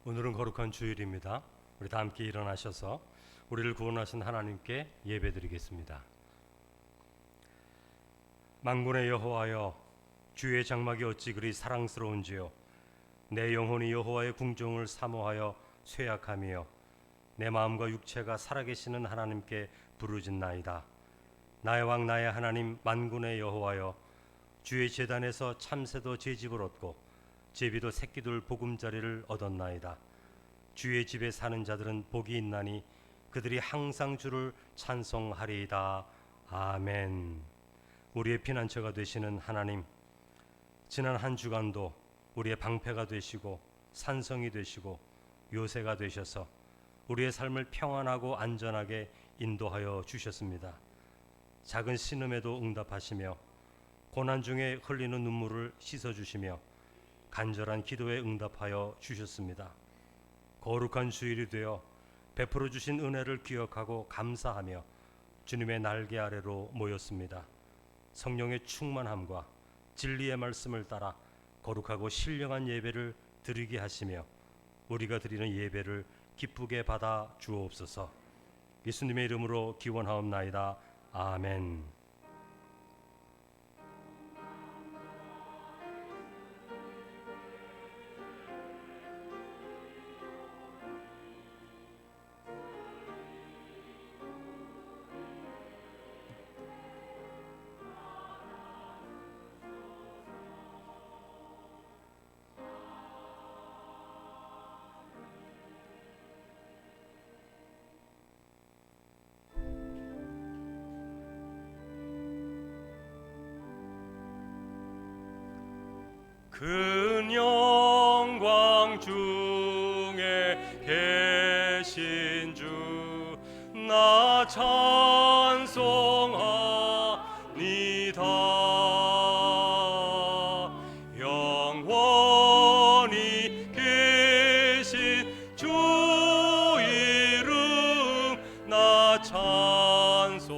오늘은 거룩한 주일입니다. 우리 다 함께 일어나셔서 우리를 구원하신 하나님께 예배드리겠습니다. 만군의 여호와여, 주의 장막이 어찌 그리 사랑스러운지요. 내 영혼이 여호와의 궁정을 사모하여 쇠약하며 내 마음과 육체가 살아계시는 하나님께 부르짖나이다. 나의 왕 나의 하나님 만군의 여호와여, 주의 제단에서 참새도 제집을 얻고 제비도 새끼들 보금자리를 얻었나이다. 주의 집에 사는 자들은 복이 있나니 그들이 항상 주를 찬송하리이다. 아멘. 우리의 피난처가 되시는 하나님, 지난 한 주간도 우리의 방패가 되시고 산성이 되시고 요새가 되셔서 우리의 삶을 평안하고 안전하게 인도하여 주셨습니다. 작은 신음에도 응답하시며 고난 중에 흘리는 눈물을 씻어주시며 간절한 기도에 응답하여 주셨습니다. 거룩한 주일이 되어 베풀어 주신 은혜를 기억하고 감사하며 주님의 날개 아래로 모였습니다. 성령의 충만함과 진리의 말씀을 따라 거룩하고 신령한 예배를 드리게 하시며 우리가 드리는 예배를 기쁘게 받아 주옵소서. 예수님의 이름으로 기원하옵나이다. 아멘. 큰 영광 중에 계신 주 나 찬송합니다. 영원히 계신 주 이름 나 찬송합니다.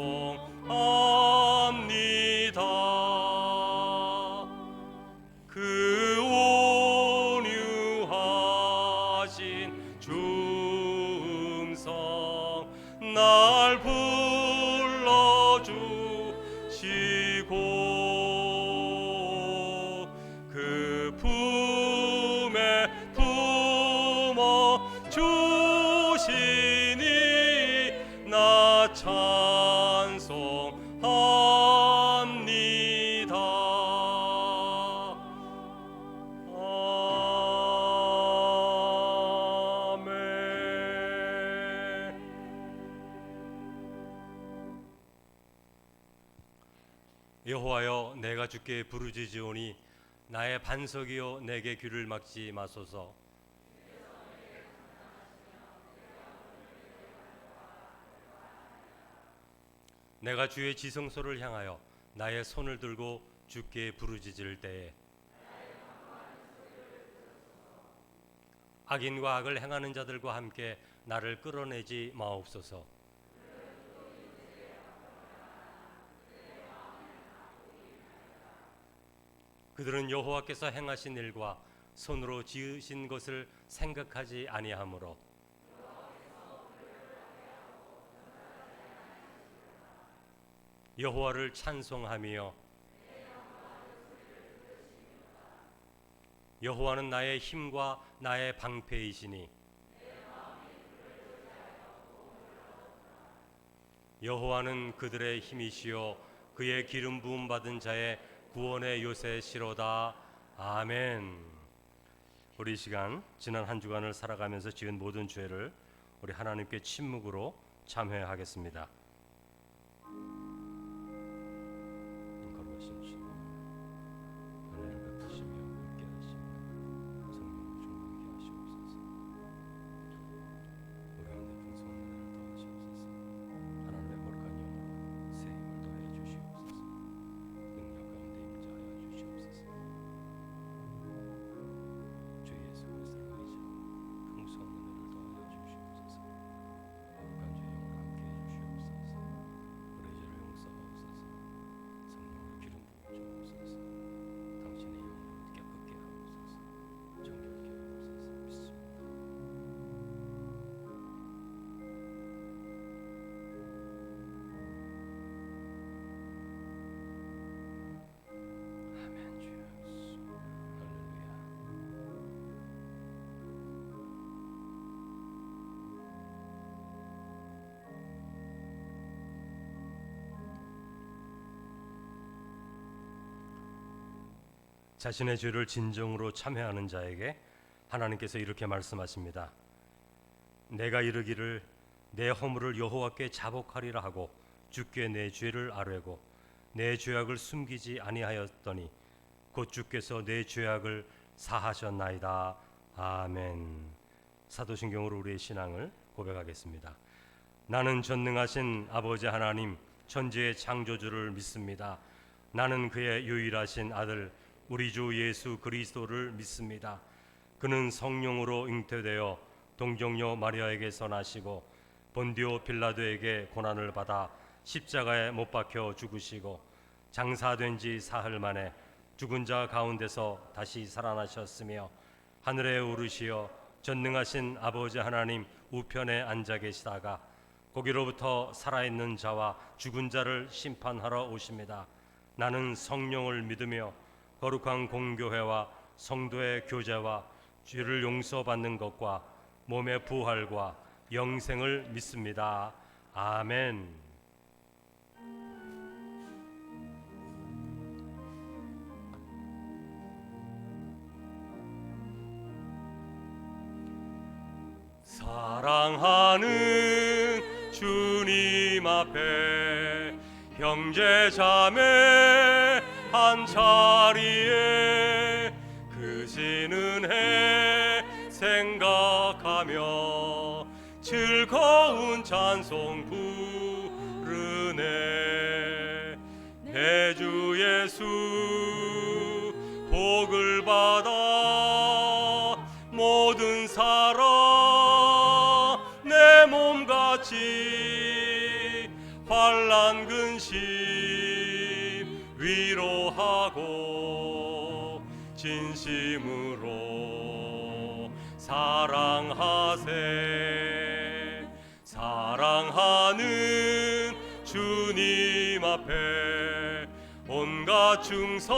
그 온유하신 주음성 날 불러주시고 그 품에 품어 주시니 나 찬송합니다. 여호와여, 내가 주께 부르짖으오니 나의 반석이여 내게 귀를 막지 마소서. 내가 주의 지성소를 향하여 나의 손을 들고 주께 부르짖을 때에 악인과 악을 행하는 자들과 함께 나를 끌어내지 마옵소서. 그들은 여호와께서 행하신 일과 손으로 지으신 것을 생각하지 아니하므로 여호와를 찬송하며 여호와는 나의 힘과 나의 방패이시니 여호와는 그들의 힘이시요 그의 기름 부음 받은 자의 구원의 요새시로다. 아멘. 우리 이 시간 지난 한 주간을 살아가면서 지은 모든 죄를 우리 하나님께 침묵으로 참회하겠습니다. 거룩하신 주님, 은혜를 베푸시며 함께 하시며 성령을 충만케 하시옵소서. 우리 가운데 풍성한 은혜를 더하시옵소서. 하나님의 거룩한 영으로 새 힘을 더하여 주시옵소서. 능력 가운데 임재하여 주시옵소서. 주 예수 그리스도를 의지하고 풍성한 은혜를 더하여 주시옵소서. 거룩한 주의 영으로 함께 해 주시옵소서. 자신의 죄를 진정으로 참회하는 자에게 하나님께서 이렇게 말씀하십니다. 내가 이르기를 내 허물을 여호와께 자복하리라 하고 주께 내 죄를 아뢰고 내 죄악을 숨기지 아니하였더니 곧 주께서 내 죄악을 사하셨나이다. 아멘. 사도신경으로 우리의 신앙을 고백하겠습니다. 나는 전능하신 아버지 하나님 천지의 창조주를 믿습니다. 나는 그의 유일하신 아들 우리 주 예수 그리스도를 믿습니다. 그는 성령으로 잉태되어 동정녀 마리아에게서 나시고 본디오 빌라도에게 고난을 받아 십자가에 못 박혀 죽으시고 장사된 지 사흘 만에 죽은 자 가운데서 다시 살아나셨으며 하늘에 오르시어 전능하신 아버지 하나님 우편에 앉아 계시다가 거기로부터 살아있는 자와 죽은 자를 심판하러 오십니다. 나는 성령을 믿으며 거룩한 공교회와 성도의 교제와 죄를 용서받는 것과 몸의 부활과 영생을 믿습니다. 아멘. 사랑하는 주님 앞에 형제 자매 한 자리에 크신 은혜 생각하며 즐거운 찬송 부르네. 내 주 예수 복을 받아 모든 사람 내 몸같이 환난 근심 위로하고 진심으로 사랑하세. 사랑하는 주님 앞에 온갖 충성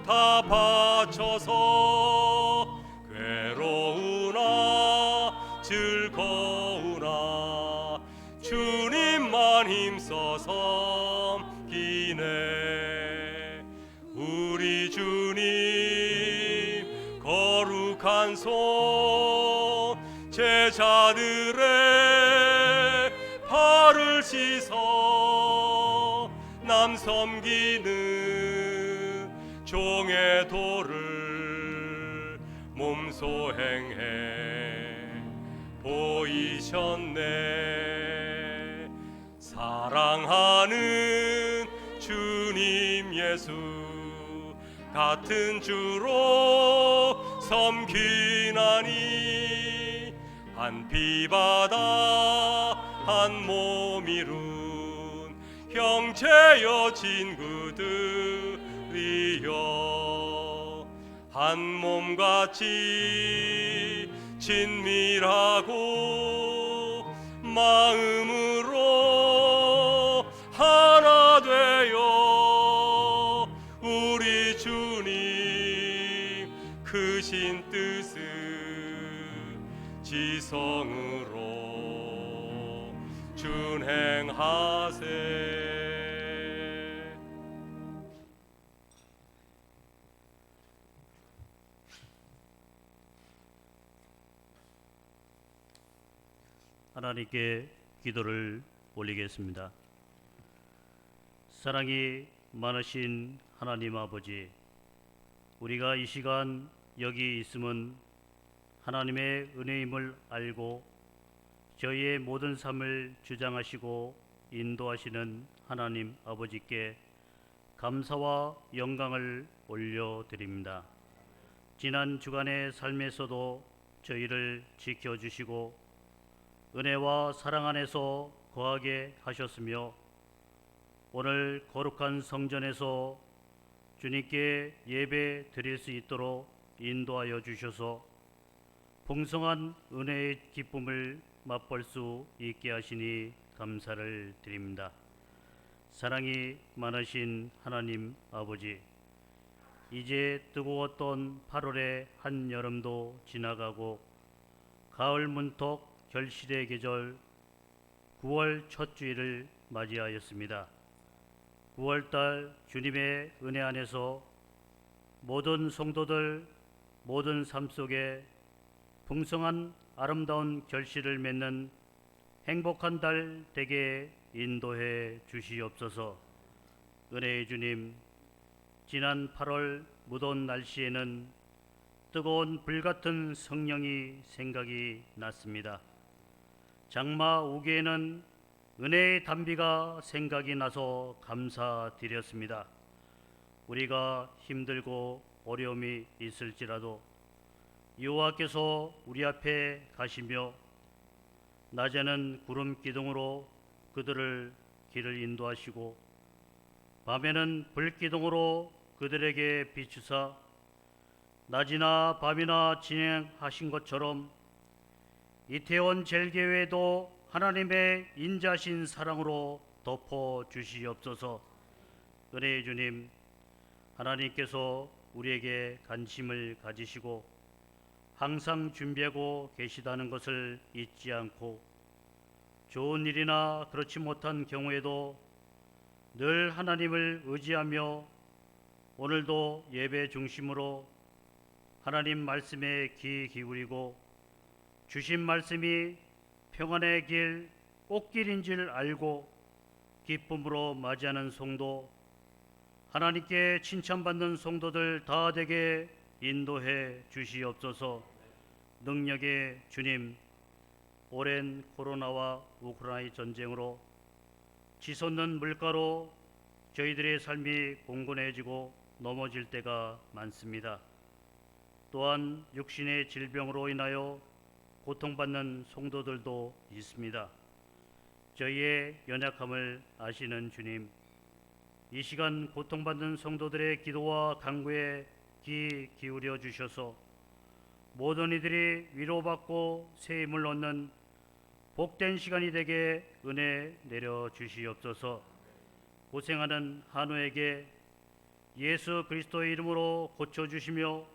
다 바쳐서 괴로우나 즐거우나 주님만 힘써 섬기네. 우리 주님 거룩한 손 제자들의 발을 씻어 남 섬기는 종의 도를 몸소 행해 보이셨네. 사랑하는 주님 예수 같은 주로 섬기나니 한 피바다 한 몸 이룬 형제여 친구들이여 한 몸같이 친밀하고 마음으로 하나 되어 우리 주님 크신 뜻을 지성으로 준행하세. 하나님께 기도를 올리겠습니다. 사랑이 많으신 하나님 아버지, 우리가 이 시간 여기 있음은 하나님의 은혜임을 알고 저희의 모든 삶을 주장하시고 인도하시는 하나님 아버지께 감사와 영광을 올려드립니다. 지난 주간의 삶에서도 저희를 지켜주시고 은혜와 사랑 안에서 거하게 하셨으며 오늘 거룩한 성전에서 주님께 예배 드릴 수 있도록 인도하여 주셔서 풍성한 은혜의 기쁨을 맛볼 수 있게 하시니 감사를 드립니다. 사랑이 많으신 하나님 아버지, 이제 뜨거웠던 8월의 한여름도 지나가고 가을 문턱 결실의 계절 9월 첫 주일을 맞이하였습니다. 9월달 주님의 은혜 안에서 모든 성도들 모든 삶 속에 풍성한 아름다운 결실을 맺는 행복한 달 되게 인도해 주시옵소서. 은혜의 주님, 지난 8월 무더운 날씨에는 뜨거운 불같은 성령이 생각이 났습니다. 장마 우기에는 은혜의 단비가 생각이 나서 감사드렸습니다. 우리가 힘들고 어려움이 있을지라도 여호와께서 우리 앞에 가시며 낮에는 구름 기둥으로 그들을 길을 인도하시고 밤에는 불 기둥으로 그들에게 비추사 낮이나 밤이나 진행하신 것처럼 이태원 젤개회도 하나님의 인자신 사랑으로 덮어 주시옵소서. 은혜의 주님, 하나님께서 우리에게 관심을 가지시고 항상 준비하고 계시다는 것을 잊지 않고 좋은 일이나 그렇지 못한 경우에도 늘 하나님을 의지하며 오늘도 예배 중심으로 하나님 말씀에 귀 기울이고 주신 말씀이 평안의 길, 꽃길인 줄 알고 기쁨으로 맞이하는 성도, 하나님께 칭찬받는 성도들 다 되게 인도해 주시옵소서. 능력의 주님, 오랜 코로나와 우크라이나 전쟁으로 치솟는 물가로 저희들의 삶이 공곤해지고 넘어질 때가 많습니다. 또한 육신의 질병으로 인하여 고통받는 성도들도 있습니다. 저희의 연약함을 아시는 주님, 이 시간 고통받는 성도들의 기도와 간구에 귀 기울여 주셔서 모든 이들이 위로받고 새 힘을 얻는 복된 시간이 되게 은혜 내려 주시옵소서. 고생하는 한우에게 예수 그리스도의 이름으로 고쳐주시며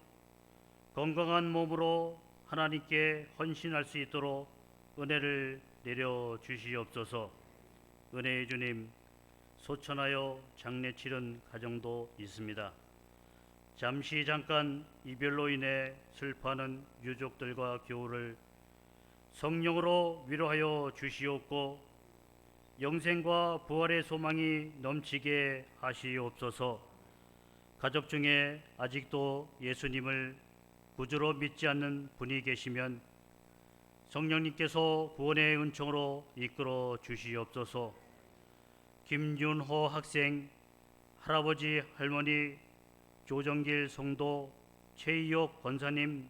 건강한 몸으로 하나님께 헌신할 수 있도록 은혜를 내려 주시옵소서. 은혜의 주님, 소천하여 장례 치른 가정도 있습니다. 잠깐 이별로 인해 슬퍼하는 유족들과 교우를 성령으로 위로하여 주시옵고 영생과 부활의 소망이 넘치게 하시옵소서. 가족 중에 아직도 예수님을 구주로 믿지 않는 분이 계시면 성령님께서 구원의 은총으로 이끌어 주시옵소서. 김윤호 학생, 할아버지, 할머니, 조정길 성도, 최희옥 권사님,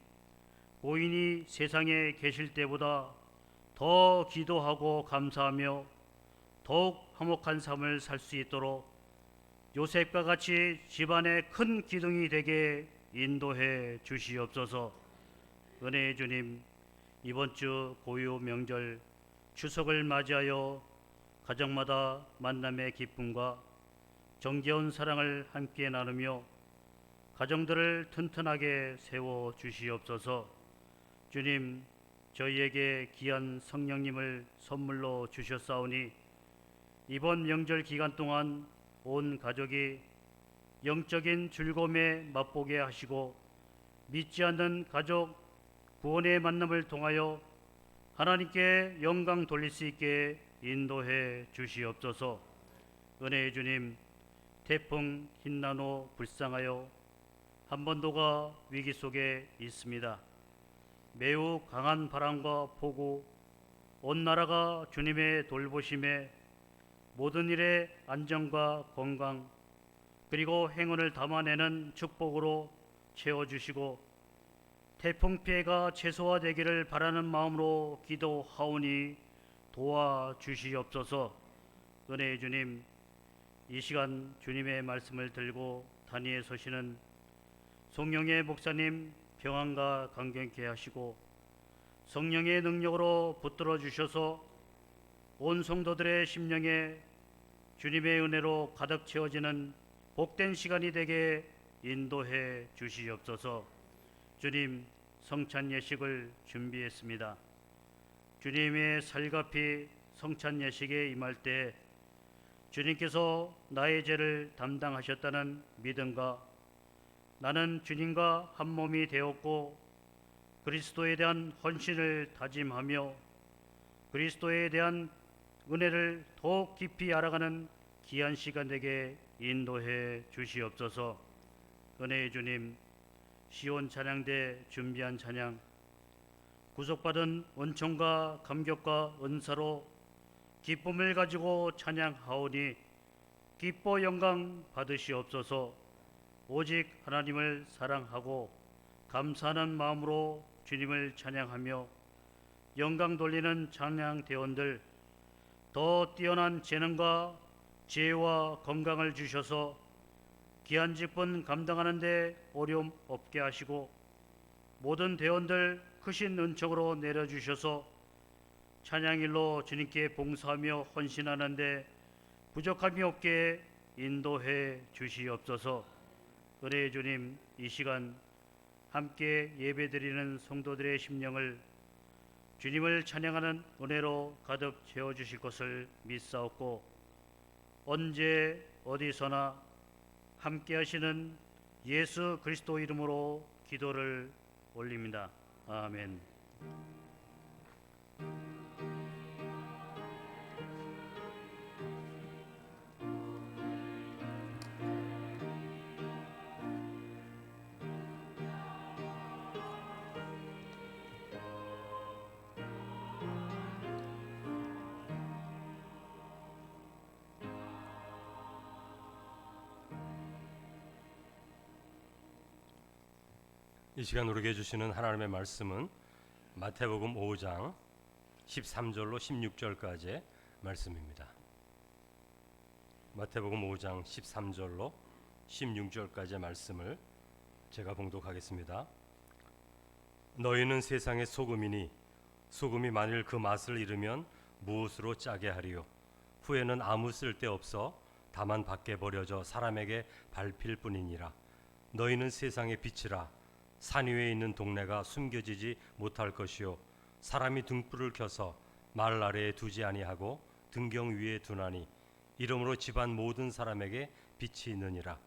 고인이 세상에 계실 때보다 더 기도하고 감사하며 더욱 화목한 삶을 살 수 있도록 요셉과 같이 집안의 큰 기둥이 되게 인도해 주시옵소서. 은혜의 주님, 이번 주 고유 명절 추석을 맞이하여 가정마다 만남의 기쁨과 정겨운 사랑을 함께 나누며 가정들을 튼튼하게 세워 주시옵소서. 주님, 저희에게 귀한 성령님을 선물로 주셨사오니 이번 명절 기간 동안 온 가족이 영적인 즐거움에 맛보게 하시고 믿지 않는 가족 구원의 만남을 통하여 하나님께 영광 돌릴 수 있게 인도해 주시옵소서. 은혜의 주님, 태풍 흰나노 불쌍하여 한반도가 위기 속에 있습니다. 매우 강한 바람과 폭우, 온 나라가 주님의 돌보심에 모든 일에 안정과 건강 그리고 행운을 담아내는 축복으로 채워주시고 태풍 피해가 최소화되기를 바라는 마음으로 기도하오니 도와주시옵소서. 은혜의 주님, 이 시간 주님의 말씀을 들고 단위에 서시는 송영애 목사님 평안과 강경케 하시고 성령의 능력으로 붙들어 주셔서 온 성도들의 심령에 주님의 은혜로 가득 채워지는 복된 시간이 되게 인도해 주시옵소서. 주님, 성찬 예식을 준비했습니다. 주님의 살갑이 성찬 예식에 임할 때 주님께서 나의 죄를 담당하셨다는 믿음과 나는 주님과 한 몸이 되었고 그리스도에 대한 헌신을 다짐하며 그리스도에 대한 은혜를 더욱 깊이 알아가는 귀한 시간 되게 인도해 주시옵소서. 은혜의 주님, 시온 찬양대 준비한 찬양, 구속받은 은총과 감격과 은사로 기쁨을 가지고 찬양하오니 기뻐 영광 받으시옵소서. 오직 하나님을 사랑하고 감사하는 마음으로 주님을 찬양하며 영광 돌리는 찬양 대원들, 더 뛰어난 재능과 지혜와 건강을 주셔서 귀한 직분 감당하는 데 어려움 없게 하시고 모든 대원들 크신 은총으로 내려주셔서 찬양일로 주님께 봉사하며 헌신하는 데 부족함이 없게 인도해 주시옵소서. 은혜의 주님, 이 시간 함께 예배드리는 성도들의 심령을 주님을 찬양하는 은혜로 가득 채워주실 것을 믿사옵고 언제 어디서나 함께 하시는 예수 그리스도 이름으로 기도를 올립니다. 아멘. 이 시간 우리에게 주시는 하나님의 말씀은 마태복음 5장 13절로 16절까지의 말씀입니다. 마태복음 5장 13절로 16절까지의 말씀을 제가 봉독하겠습니다. 너희는 세상의 소금이니 소금이 만일 그 맛을 잃으면 무엇으로 짜게 하리요? 후에는 아무 쓸데없어 다만 밖에 버려져 사람에게 밟힐 뿐이니라. 너희는 세상의 빛이라. 산 위에 있는 동네가 숨겨지지 못할 것이요 사람이 등불을 켜서 말 아래에 두지 아니하고 등경 위에 두나니 이러므로 집안 모든 사람에게 빛이 있느니라.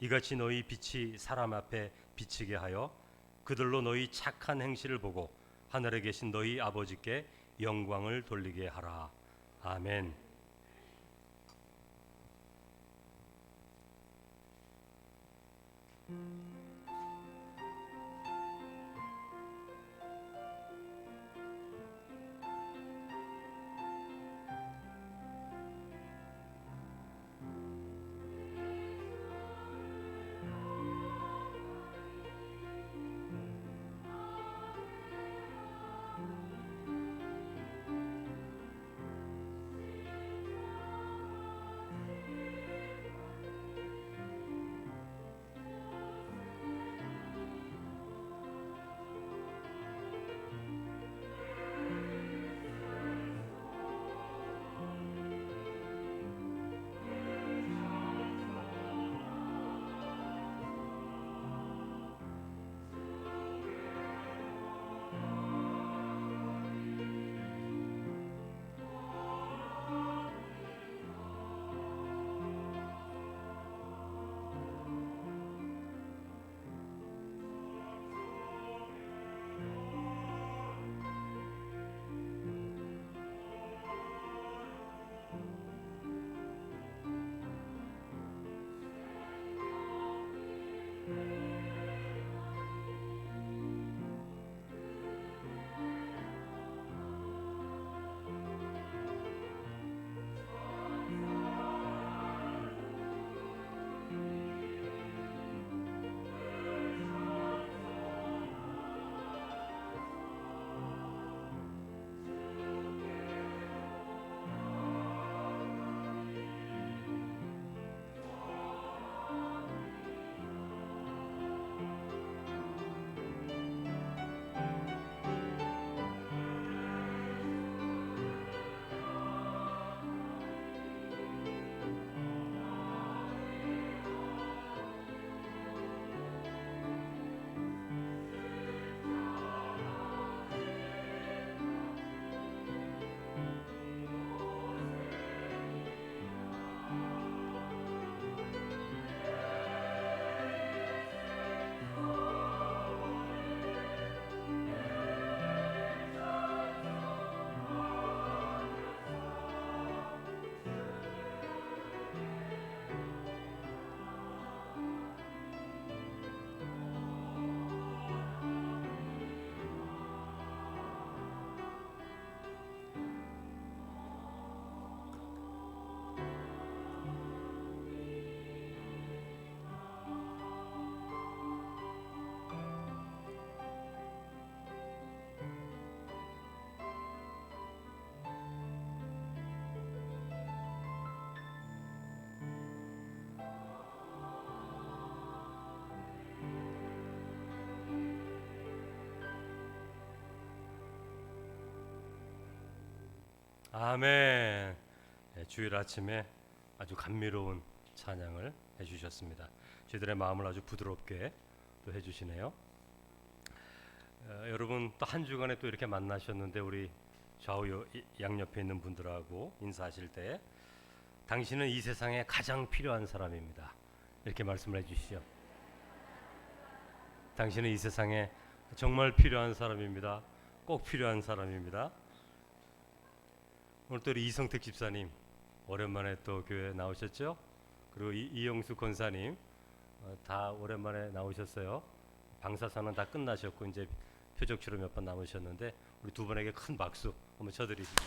이같이 너희 빛이 사람 앞에 비치게 하여 그들로 너희 착한 행실을 보고 하늘에 계신 너희 아버지께 영광을 돌리게 하라. 아멘. 아멘. 네, 주일 아침에 아주 감미로운 찬양을 해주셨습니다. 저희들의 마음을 아주 부드럽게 또 해주시네요. 여러분 또 한 주간에 또 이렇게 만나셨는데 우리 좌우 양옆에 있는 분들하고 인사하실 때 당신은 이 세상에 가장 필요한 사람입니다. 이렇게 말씀을 해주시죠. 당신은 이 세상에 정말 필요한 사람입니다. 꼭 필요한 사람입니다. 오늘 또 우리 이성택 집사님 오랜만에 또 교회 나오셨죠? 그리고 이영수 권사님 다 오랜만에 나오셨어요. 방사선은 다 끝나셨고 이제 표적 치료 몇 번 남으셨는데 우리 두 분에게 큰 박수 한번 쳐드리시죠.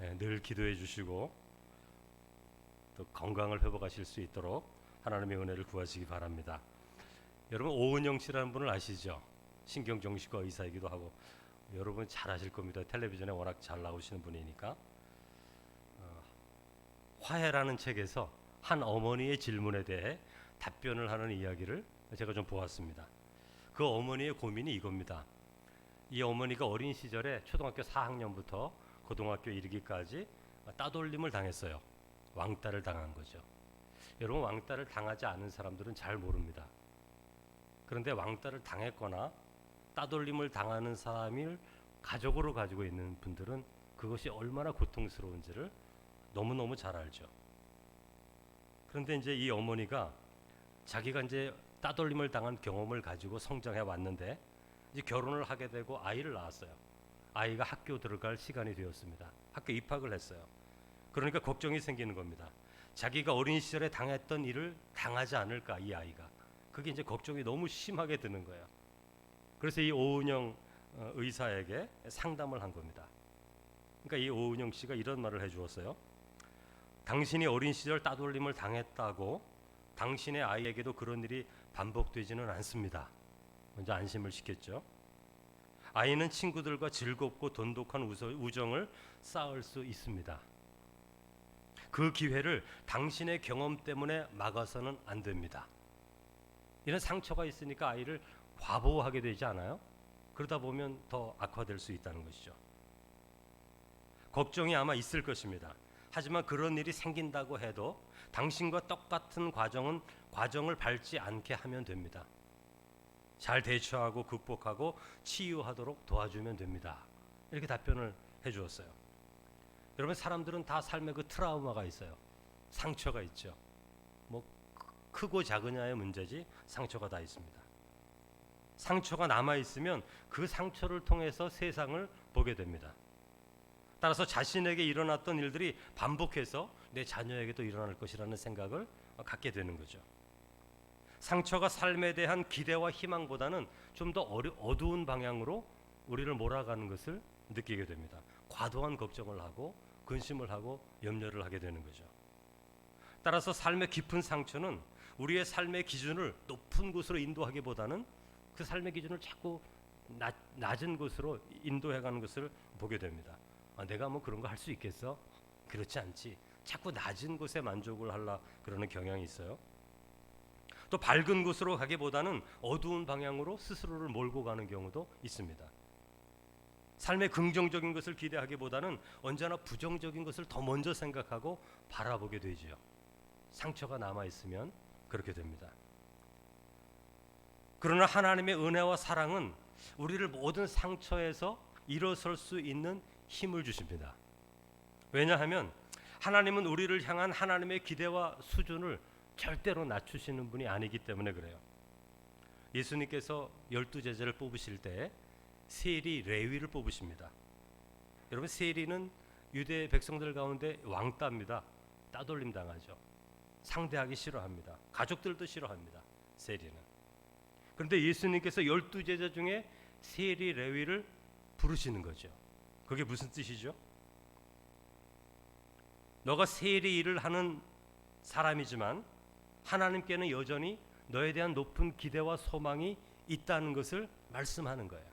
네, 늘 기도해 주시고 또 건강을 회복하실 수 있도록 하나님의 은혜를 구하시기 바랍니다. 여러분 오은영 씨라는 분을 아시죠? 신경정신과 의사이기도 하고 여러분 잘 아실 겁니다. 텔레비전에 워낙 잘 나오시는 분이니까. 화해라는 책에서 한 어머니의 질문에 대해 답변을 하는 이야기를 제가 좀 보았습니다. 그 어머니의 고민이 이겁니다. 이 어머니가 어린 시절에 초등학교 4학년부터 고등학교 이르기까지 따돌림을 당했어요. 왕따를 당한 거죠. 여러분 왕따를 당하지 않은 사람들은 잘 모릅니다. 그런데 왕따를 당했거나 따돌림을 당하는 사람을 가족으로 가지고 있는 분들은 그것이 얼마나 고통스러운지를 너무너무 잘 알죠. 그런데 이제 이 어머니가 자기가 이제 따돌림을 당한 경험을 가지고 성장해 왔는데 이제 결혼을 하게 되고 아이를 낳았어요. 아이가 학교 들어갈 시간이 되었습니다. 학교 입학을 했어요. 그러니까 걱정이 생기는 겁니다. 자기가 어린 시절에 당했던 일을 당하지 않을까 이 아이가. 그게 이제 걱정이 너무 심하게 드는 거예요. 그래서 이 오은영 의사에게 상담을 한 겁니다. 그러니까 이 오은영 씨가 이런 말을 해주었어요. 당신이 어린 시절 따돌림을 당했다고 당신의 아이에게도 그런 일이 반복되지는 않습니다. 먼저 안심을 시켰죠. 아이는 친구들과 즐겁고 돈독한 우정을 쌓을 수 있습니다. 그 기회를 당신의 경험 때문에 막아서는 안 됩니다. 이런 상처가 있으니까 아이를 과보호하게 되지 않아요? 그러다 보면 더 악화될 수 있다는 것이죠. 걱정이 아마 있을 것입니다. 하지만 그런 일이 생긴다고 해도 당신과 똑같은 과정을 밟지 않게 하면 됩니다. 잘 대처하고 극복하고 치유하도록 도와주면 됩니다. 이렇게 답변을 해주었어요. 여러분 사람들은 다 삶에 그 트라우마가 있어요. 상처가 있죠. 뭐 크고 작으냐의 문제지 상처가 다 있습니다. 상처가 남아있으면 그 상처를 통해서 세상을 보게 됩니다. 따라서 자신에게 일어났던 일들이 반복해서 내 자녀에게도 일어날 것이라는 생각을 갖게 되는 거죠. 상처가 삶에 대한 기대와 희망보다는 좀 더 어두운 방향으로 우리를 몰아가는 것을 느끼게 됩니다. 과도한 걱정을 하고 근심을 하고 염려를 하게 되는 거죠. 따라서 삶의 깊은 상처는 우리의 삶의 기준을 높은 곳으로 인도하기보다는 그 삶의 기준을 자꾸 낮은 곳으로 인도해가는 것을 보게 됩니다. 내가 뭐 그런 거 할 수 있겠어? 그렇지 않지. 자꾸 낮은 곳에 만족을 하려 그러는 경향이 있어요. 또 밝은 곳으로 가기보다는 어두운 방향으로 스스로를 몰고 가는 경우도 있습니다. 삶의 긍정적인 것을 기대하기보다는 언제나 부정적인 것을 더 먼저 생각하고 바라보게 되지요. 상처가 남아있으면 그렇게 됩니다. 그러나 하나님의 은혜와 사랑은 우리를 모든 상처에서 일어설 수 있는 힘을 주십니다. 왜냐하면 하나님은 우리를 향한 하나님의 기대와 수준을 절대로 낮추시는 분이 아니기 때문에 그래요. 예수님께서 12제자를 뽑으실 때 세리 레위를 뽑으십니다. 여러분 세리는 유대 백성들 가운데 왕따입니다. 따돌림 당하죠. 상대하기 싫어합니다. 가족들도 싫어합니다. 세리는. 그런데 예수님께서 12제자 중에 세리 레위를 부르시는 거죠. 그게 무슨 뜻이죠? 너가 세리 일을 하는 사람이지만 하나님께는 여전히 너에 대한 높은 기대와 소망이 있다는 것을 말씀하는 거예요.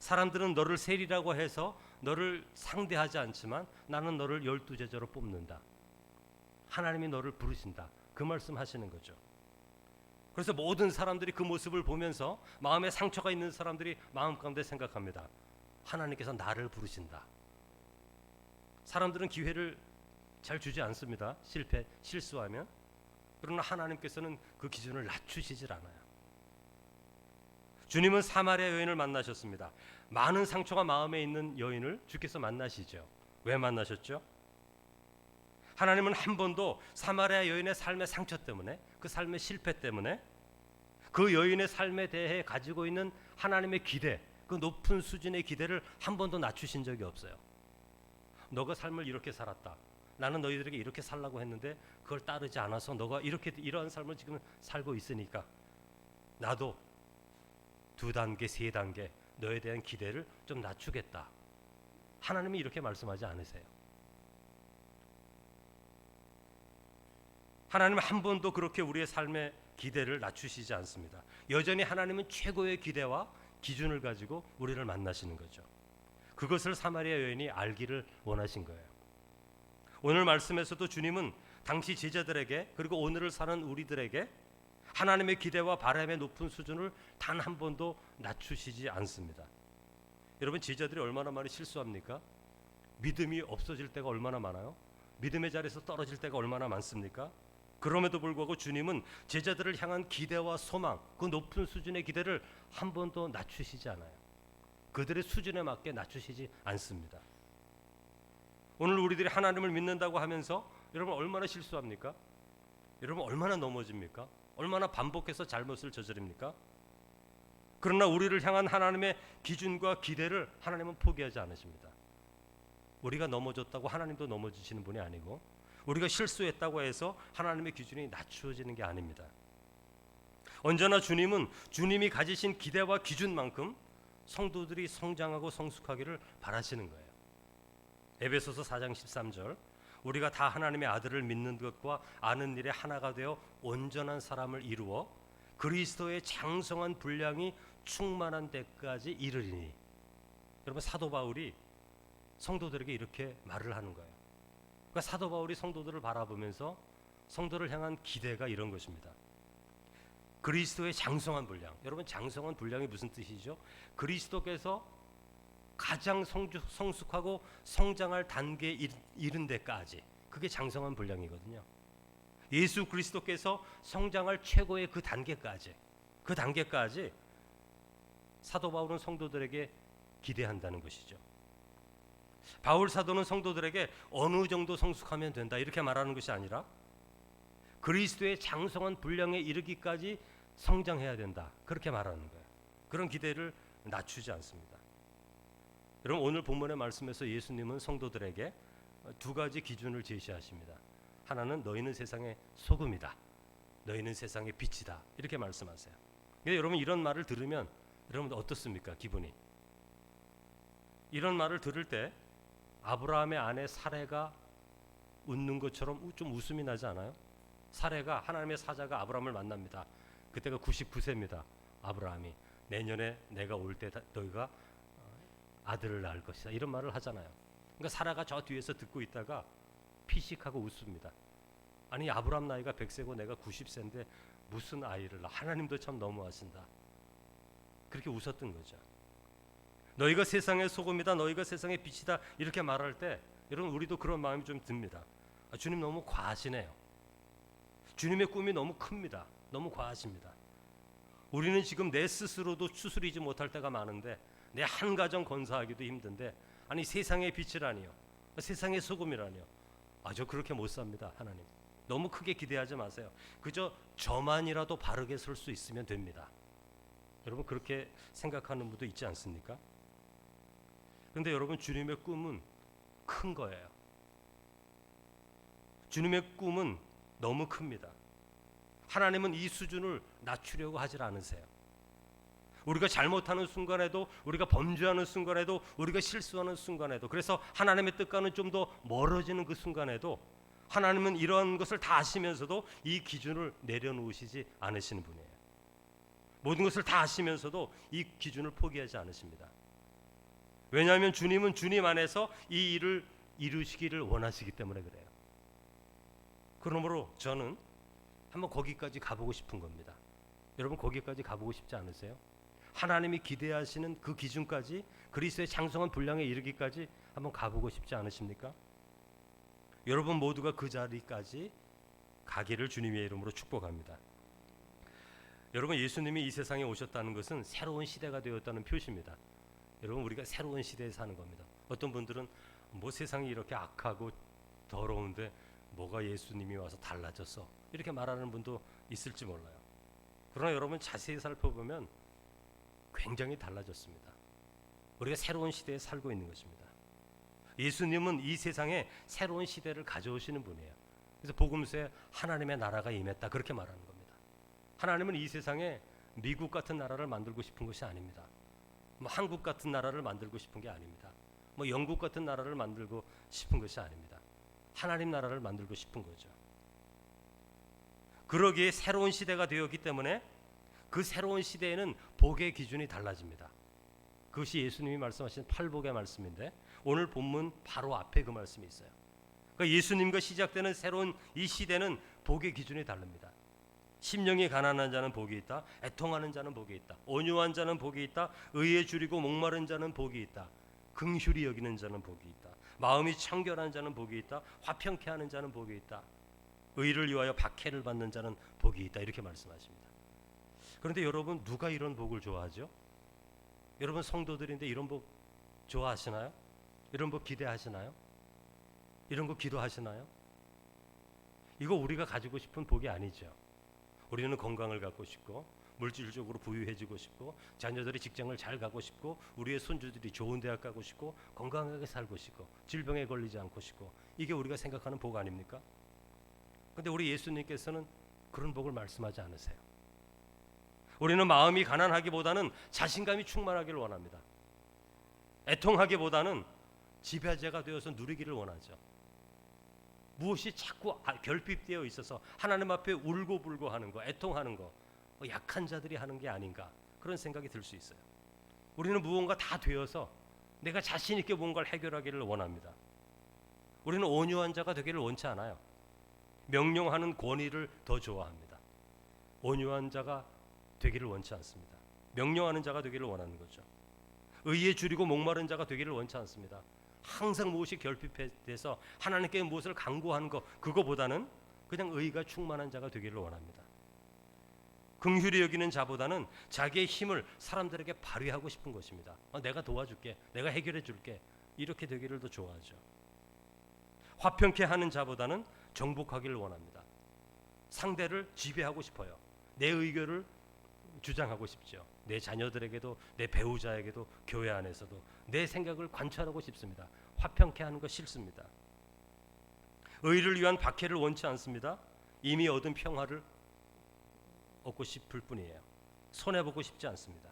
사람들은 너를 세리라고 해서 너를 상대하지 않지만 나는 너를 12제자로 뽑는다. 하나님이 너를 부르신다. 그 말씀 하시는 거죠. 그래서 모든 사람들이 그 모습을 보면서 마음에 상처가 있는 사람들이 마음 가운데 생각합니다. 하나님께서 나를 부르신다. 사람들은 기회를 잘 주지 않습니다. 실수하면. 그러나 하나님께서는 그 기준을 낮추시질 않아요. 주님은 사마리아 여인을 만나셨습니다. 많은 상처가 마음에 있는 여인을 주께서 만나시죠. 왜 만나셨죠? 하나님은 한 번도 사마리아 여인의 삶의 상처 때문에, 그 삶의 실패 때문에, 그 여인의 삶에 대해 가지고 있는 하나님의 기대, 그 높은 수준의 기대를 한 번도 낮추신 적이 없어요. 너가 삶을 이렇게 살았다. 나는 너희들에게 이렇게 살라고 했는데 그걸 따르지 않아서 너가 이러한 삶을 지금 살고 있으니까 나도 2단계, 3단계 너에 대한 기대를 좀 낮추겠다. 하나님이 이렇게 말씀하지 않으세요. 하나님은 한 번도 그렇게 우리의 삶의 기대를 낮추시지 않습니다. 여전히 하나님은 최고의 기대와 기준을 가지고 우리를 만나시는 거죠. 그것을 사마리아 여인이 알기를 원하신 거예요. 오늘 말씀에서도 주님은 당시 제자들에게, 그리고 오늘을 사는 우리들에게 하나님의 기대와 바람의 높은 수준을 단 한 번도 낮추시지 않습니다. 여러분, 제자들이 얼마나 많이 실수합니까? 믿음이 없어질 때가 얼마나 많아요? 믿음의 자리에서 떨어질 때가 얼마나 많습니까? 그럼에도 불구하고 주님은 제자들을 향한 기대와 소망, 그 높은 수준의 기대를 한 번도 낮추시지 않아요. 그들의 수준에 맞게 낮추시지 않습니다. 오늘 우리들이 하나님을 믿는다고 하면서 여러분 얼마나 실수합니까? 여러분 얼마나 넘어집니까? 얼마나 반복해서 잘못을 저지릅니까? 그러나 우리를 향한 하나님의 기준과 기대를 하나님은 포기하지 않으십니다. 우리가 넘어졌다고 하나님도 넘어지시는 분이 아니고, 우리가 실수했다고 해서 하나님의 기준이 낮추어지는 게 아닙니다. 언제나 주님은 주님이 가지신 기대와 기준만큼 성도들이 성장하고 성숙하기를 바라시는 거예요. 에베소서 4장 13절, 우리가 다 하나님의 아들을 믿는 것과 아는 일에 하나가 되어 온전한 사람을 이루어 그리스도의 장성한 분량이 충만한 데까지 이르리니. 여러분, 사도 바울이 성도들에게 이렇게 말을 하는 거예요. 그러니까 사도 바울이 성도들을 바라보면서 성도를 향한 기대가 이런 것입니다. 그리스도의 장성한 분량. 여러분, 장성한 분량이 무슨 뜻이죠? 그리스도께서 가장 성숙하고 성장할 단계에 이른 데까지, 그게 장성한 분량이거든요. 예수 그리스도께서 성장할 최고의 그 단계까지 사도 바울은 성도들에게 기대한다는 것이죠. 바울 사도는 성도들에게 어느 정도 성숙하면 된다 이렇게 말하는 것이 아니라 그리스도의 장성한 분량에 이르기까지 성장해야 된다 그렇게 말하는 거예요. 그런 기대를 낮추지 않습니다. 여러분, 오늘 본문의 말씀에서 예수님은 성도들에게 2가지 기준을 제시하십니다. 하나는 너희는 세상의 소금이다. 너희는 세상의 빛이다. 이렇게 말씀하세요. 근데 여러분, 이런 말을 들으면 여러분 어떻습니까? 기분이. 이런 말을 들을 때 아브라함의 아내 사레가 웃는 것처럼 좀 웃음이 나지 않아요? 사레가, 하나님의 사자가 아브라함을 만납니다. 그때가 99세입니다. 아브라함이. 내년에 내가 올 때 너희가 아들을 낳을 것이다. 이런 말을 하잖아요. 그러니까 사라가 저 뒤에서 듣고 있다가 피식하고 웃습니다. 아니, 아브라함 나이가 100세고 내가 90세인데 무슨 아이를 낳아. 하나님도 참 너무하신다. 그렇게 웃었던 거죠. 너희가 세상의 소금이다. 너희가 세상의 빛이다. 이렇게 말할 때 여러분, 우리도 그런 마음이 좀 듭니다. 주님 너무 과하시네요. 주님의 꿈이 너무 큽니다. 너무 과하십니다. 우리는 지금 내 스스로도 추스리지 못할 때가 많은데, 내 한 가정 건사하기도 힘든데, 아니 세상의 빛이라니요, 세상의 소금이라니요. 저 그렇게 못 삽니다. 하나님, 너무 크게 기대하지 마세요. 그저 저만이라도 바르게 설 수 있으면 됩니다. 여러분, 그렇게 생각하는 분도 있지 않습니까? 그런데 여러분, 주님의 꿈은 큰 거예요. 주님의 꿈은 너무 큽니다. 하나님은 이 수준을 낮추려고 하질 않으세요. 우리가 잘못하는 순간에도, 우리가 범죄하는 순간에도, 우리가 실수하는 순간에도, 그래서 하나님의 뜻과는 좀 더 멀어지는 그 순간에도 하나님은 이런 것을 다 아시면서도 이 기준을 내려놓으시지 않으시는 분이에요. 모든 것을 다 아시면서도 이 기준을 포기하지 않으십니다. 왜냐하면 주님은 주님 안에서 이 일을 이루시기를 원하시기 때문에 그래요. 그러므로 저는 한번 거기까지 가보고 싶은 겁니다. 여러분 거기까지 가보고 싶지 않으세요? 하나님이 기대하시는 그 기준까지, 그리스도의 장성한 분량에 이르기까지 한번 가보고 싶지 않으십니까? 여러분 모두가 그 자리까지 가기를 주님의 이름으로 축복합니다. 여러분, 예수님이 이 세상에 오셨다는 것은 새로운 시대가 되었다는 표시입니다. 여러분, 우리가 새로운 시대에 사는 겁니다. 어떤 분들은 뭐 세상이 이렇게 악하고 더러운데 뭐가 예수님이 와서 달라졌어, 이렇게 말하는 분도 있을지 몰라요. 그러나 여러분 자세히 살펴보면 굉장히 달라졌습니다. 우리가 새로운 시대에 살고 있는 것입니다. 예수님은 이 세상에 새로운 시대를 가져오시는 분이에요. 그래서 복음서에 하나님의 나라가 임했다, 그렇게 말하는 겁니다. 하나님은 이 세상에 미국 같은 나라를 만들고 싶은 것이 아닙니다. 뭐 한국 같은 나라를 만들고 싶은 게 아닙니다. 뭐 영국 같은 나라를 만들고 싶은 것이 아닙니다. 하나님 나라를 만들고 싶은 거죠. 그러기에 새로운 시대가 되었기 때문에 그 새로운 시대에는 복의 기준이 달라집니다. 그것이 예수님이 말씀하신 팔복의 말씀인데, 오늘 본문 바로 앞에 그 말씀이 있어요. 그러니까 예수님과 시작되는 새로운 이 시대는 복의 기준이 다릅니다. 심령이 가난한 자는 복이 있다. 애통하는 자는 복이 있다. 온유한 자는 복이 있다. 의에 줄이고 목마른 자는 복이 있다. 긍휼히 여기는 자는 복이 있다. 마음이 청결한 자는 복이 있다. 화평케 하는 자는 복이 있다. 의를 위하여 박해를 받는 자는 복이 있다, 이렇게 말씀하십니다. 그런데 여러분, 누가 이런 복을 좋아하죠? 여러분 성도들인데 이런 복 좋아하시나요? 이런 복 기대하시나요? 이런 거 기도하시나요? 이거 우리가 가지고 싶은 복이 아니죠. 우리는 건강을 갖고 싶고, 물질적으로 부유해지고 싶고, 자녀들이 직장을 잘 가고 싶고, 우리의 손주들이 좋은 대학 가고 싶고, 건강하게 살고 싶고, 질병에 걸리지 않고 싶고, 이게 우리가 생각하는 복 아닙니까? 근데 우리 예수님께서는 그런 복을 말씀하지 않으세요. 우리는 마음이 가난하기보다는 자신감이 충만하기를 원합니다. 애통하기보다는 지배자가 되어서 누리기를 원하죠. 무엇이 자꾸 결핍되어 있어서 하나님 앞에 울고불고 하는 거, 애통하는 거, 약한 자들이 하는 게 아닌가, 그런 생각이 들 수 있어요. 우리는 무언가 다 되어서 내가 자신 있게 뭔가를 해결하기를 원합니다. 우리는 온유한 자가 되기를 원치 않아요. 명령하는 권위를 더 좋아합니다. 온유한 자가 되기를 원치 않습니다. 명령하는 자가 되기를 원하는 거죠. 의에 줄이고 목마른 자가 되기를 원치 않습니다. 항상 무엇이 결핍돼서 하나님께 무엇을 강구하는 것, 그거보다는 그냥 의가 충만한 자가 되기를 원합니다. 긍휼히 여기는 자보다는 자기의 힘을 사람들에게 발휘하고 싶은 것입니다. 내가 도와줄게, 내가 해결해 줄게, 이렇게 되기를 더 좋아하죠. 화평케 하는 자보다는 정복하기를 원합니다. 상대를 지배하고 싶어요. 내 의견을 주장하고 싶죠. 내 자녀들에게도, 내 배우자에게도, 교회 안에서도 내 생각을 관찰하고 싶습니다. 화평케 하는 거 싫습니다. 의를 위한 박해를 원치 않습니다. 이미 얻은 평화를 얻고 싶을 뿐이에요. 손해보고 싶지 않습니다.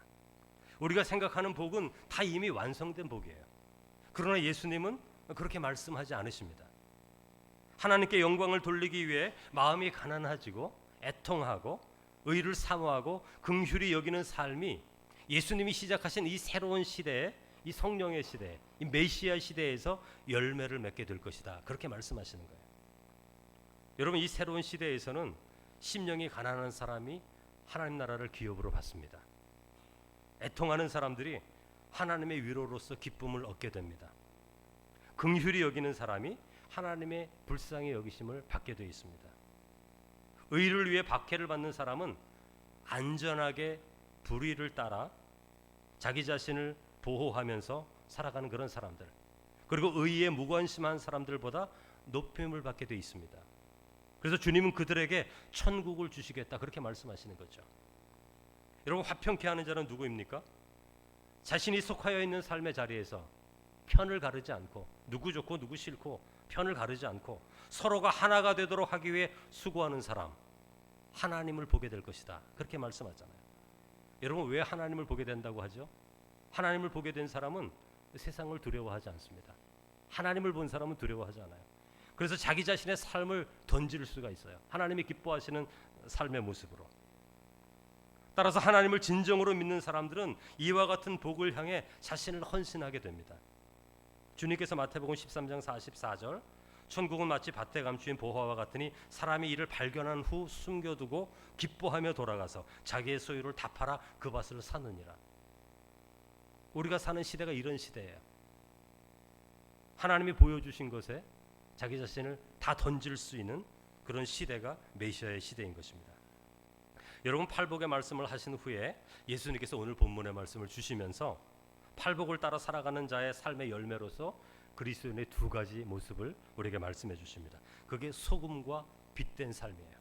우리가 생각하는 복은 다 이미 완성된 복이에요. 그러나 예수님은 그렇게 말씀하지 않으십니다. 하나님께 영광을 돌리기 위해 마음이 가난해지고 애통하고 의를 사모하고 긍휼히 여기는 삶이 예수님이 시작하신 이 새로운 시대에, 이 성령의 시대, 이 메시아 시대에서 열매를 맺게 될 것이다, 그렇게 말씀하시는 거예요. 여러분, 이 새로운 시대에서는 심령이 가난한 사람이 하나님 나라를 기업으로 받습니다. 애통하는 사람들이 하나님의 위로로서 기쁨을 얻게 됩니다. 긍휼히 여기는 사람이 하나님의 불쌍히 여기심을 받게 되어 있습니다. 의를 위해 박해를 받는 사람은 안전하게 불의를 따라 자기 자신을 보호하면서 살아가는 그런 사람들, 그리고 의에 무관심한 사람들보다 높임을 받게 되어 있습니다. 그래서 주님은 그들에게 천국을 주시겠다, 그렇게 말씀하시는 거죠. 여러분, 화평케 하는 자는 누구입니까? 자신이 속하여 있는 삶의 자리에서 편을 가르지 않고, 누구 좋고 누구 싫고 편을 가르지 않고 서로가 하나가 되도록 하기 위해 수고하는 사람, 하나님을 보게 될 것이다, 그렇게 말씀하잖아요. 여러분, 왜 하나님을 보게 된다고 하죠? 하나님을 보게 된 사람은 세상을 두려워하지 않습니다. 하나님을 본 사람은 두려워하지 않아요. 그래서 자기 자신의 삶을 던질 수가 있어요. 하나님이 기뻐하시는 삶의 모습으로. 따라서 하나님을 진정으로 믿는 사람들은 이와 같은 복을 향해 자신을 헌신하게 됩니다. 주님께서 마태복음 13장 44절, 천국은 마치 밭에 감추인 보화와 같으니 사람이 이를 발견한 후 숨겨두고 기뻐하며 돌아가서 자기의 소유를 다 팔아 그 밭을 사느니라. 우리가 사는 시대가 이런 시대예요. 하나님이 보여주신 것에 자기 자신을 다 던질 수 있는 그런 시대가 메시아의 시대인 것입니다. 여러분, 팔복의 말씀을 하신 후에 예수님께서 오늘 본문의 말씀을 주시면서 팔복을 따라 살아가는 자의 삶의 열매로서 그리스도인의 두 가지 모습을 우리에게 말씀해 주십니다. 그게 소금과 빛된 삶이에요.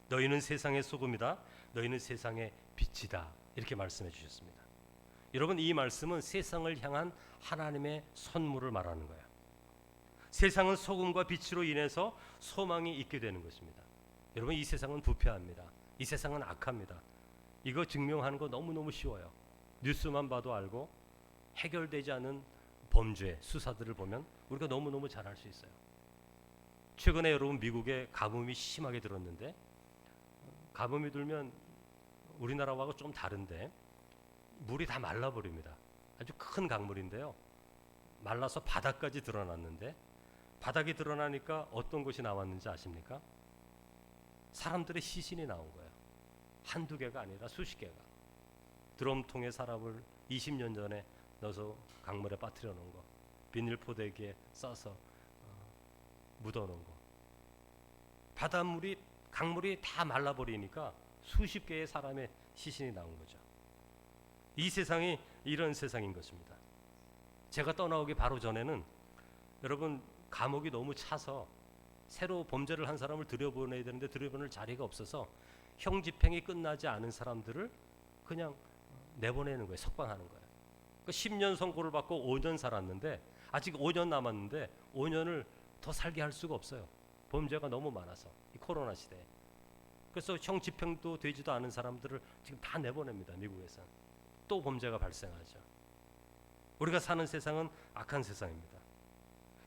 너희는 세상의 소금이다. 너희는 세상의 빛이다. 이렇게 말씀해 주셨습니다. 여러분, 이 말씀은 세상을 향한 하나님의 선물을 말하는 거예요. 세상은 소금과 빛으로 인해서 소망이 있게 되는 것입니다. 여러분, 이 세상은 부패합니다. 이 세상은 악합니다. 이거 증명하는 거 너무너무 쉬워요. 뉴스만 봐도 알고 해결되지 않은 범죄 수사들을 보면 우리가 너무너무 잘 알 수 있어요. 최근에 여러분, 미국에 가뭄이 심하게 들었는데, 가뭄이 들면 우리나라하고 좀 다른데 물이 다 말라버립니다. 아주 큰 강물인데요, 말라서 바닥까지 드러났는데, 바닥이 드러나니까 어떤 것이 나왔는지 아십니까? 사람들의 시신이 나온 거예요. 한두 개가 아니라 수십 개가. 드럼통에 사람을 20년 전에 넣어서 강물에 빠뜨려 놓은 거, 비닐포대기에 싸서 묻어놓은 거. 바닷물이, 강물이 다 말라버리니까 수십 개의 사람의 시신이 나온 거죠. 이 세상이 이런 세상인 것입니다. 제가 떠나오기 바로 전에는 여러분, 감옥이 너무 차서 새로 범죄를 한 사람을 들여보내야 되는데 들여보낼 자리가 없어서 형 집행이 끝나지 않은 사람들을 그냥 내보내는 거예요. 석방하는 거예요. 10년 선고를 받고 5년 살았는데 아직 5년 남았는데 5년을 더 살게 할 수가 없어요. 범죄가 너무 많아서, 이 코로나 시대에. 그래서 형 집행도 되지도 않은 사람들을 지금 다 내보냅니다. 미국에서. 또 범죄가 발생하죠. 우리가 사는 세상은 악한 세상입니다.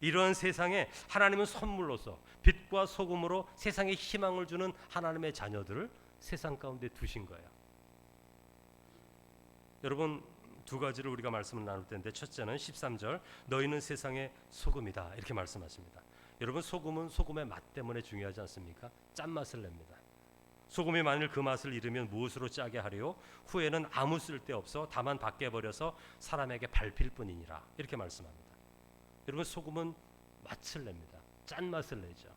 이러한 세상에 하나님은 선물로서 빛과 소금으로 세상에 희망을 주는 하나님의 자녀들을 세상 가운데 두신 거예요. 여러분, 두 가지를 우리가 말씀을 나눌 텐데, 첫째는 13절 너희는 세상의 소금이다 이렇게 말씀하십니다. 여러분, 소금은 소금의 맛 때문에 중요하지 않습니까? 짠맛을 냅니다. 소금이 만일 그 맛을 잃으면 무엇으로 짜게 하리요? 후에는 아무 쓸데없어 다만 밖에 버려서 사람에게 밟힐 뿐이니라 이렇게 말씀합니다. 여러분, 소금은 맛을 냅니다. 짠맛을 내죠.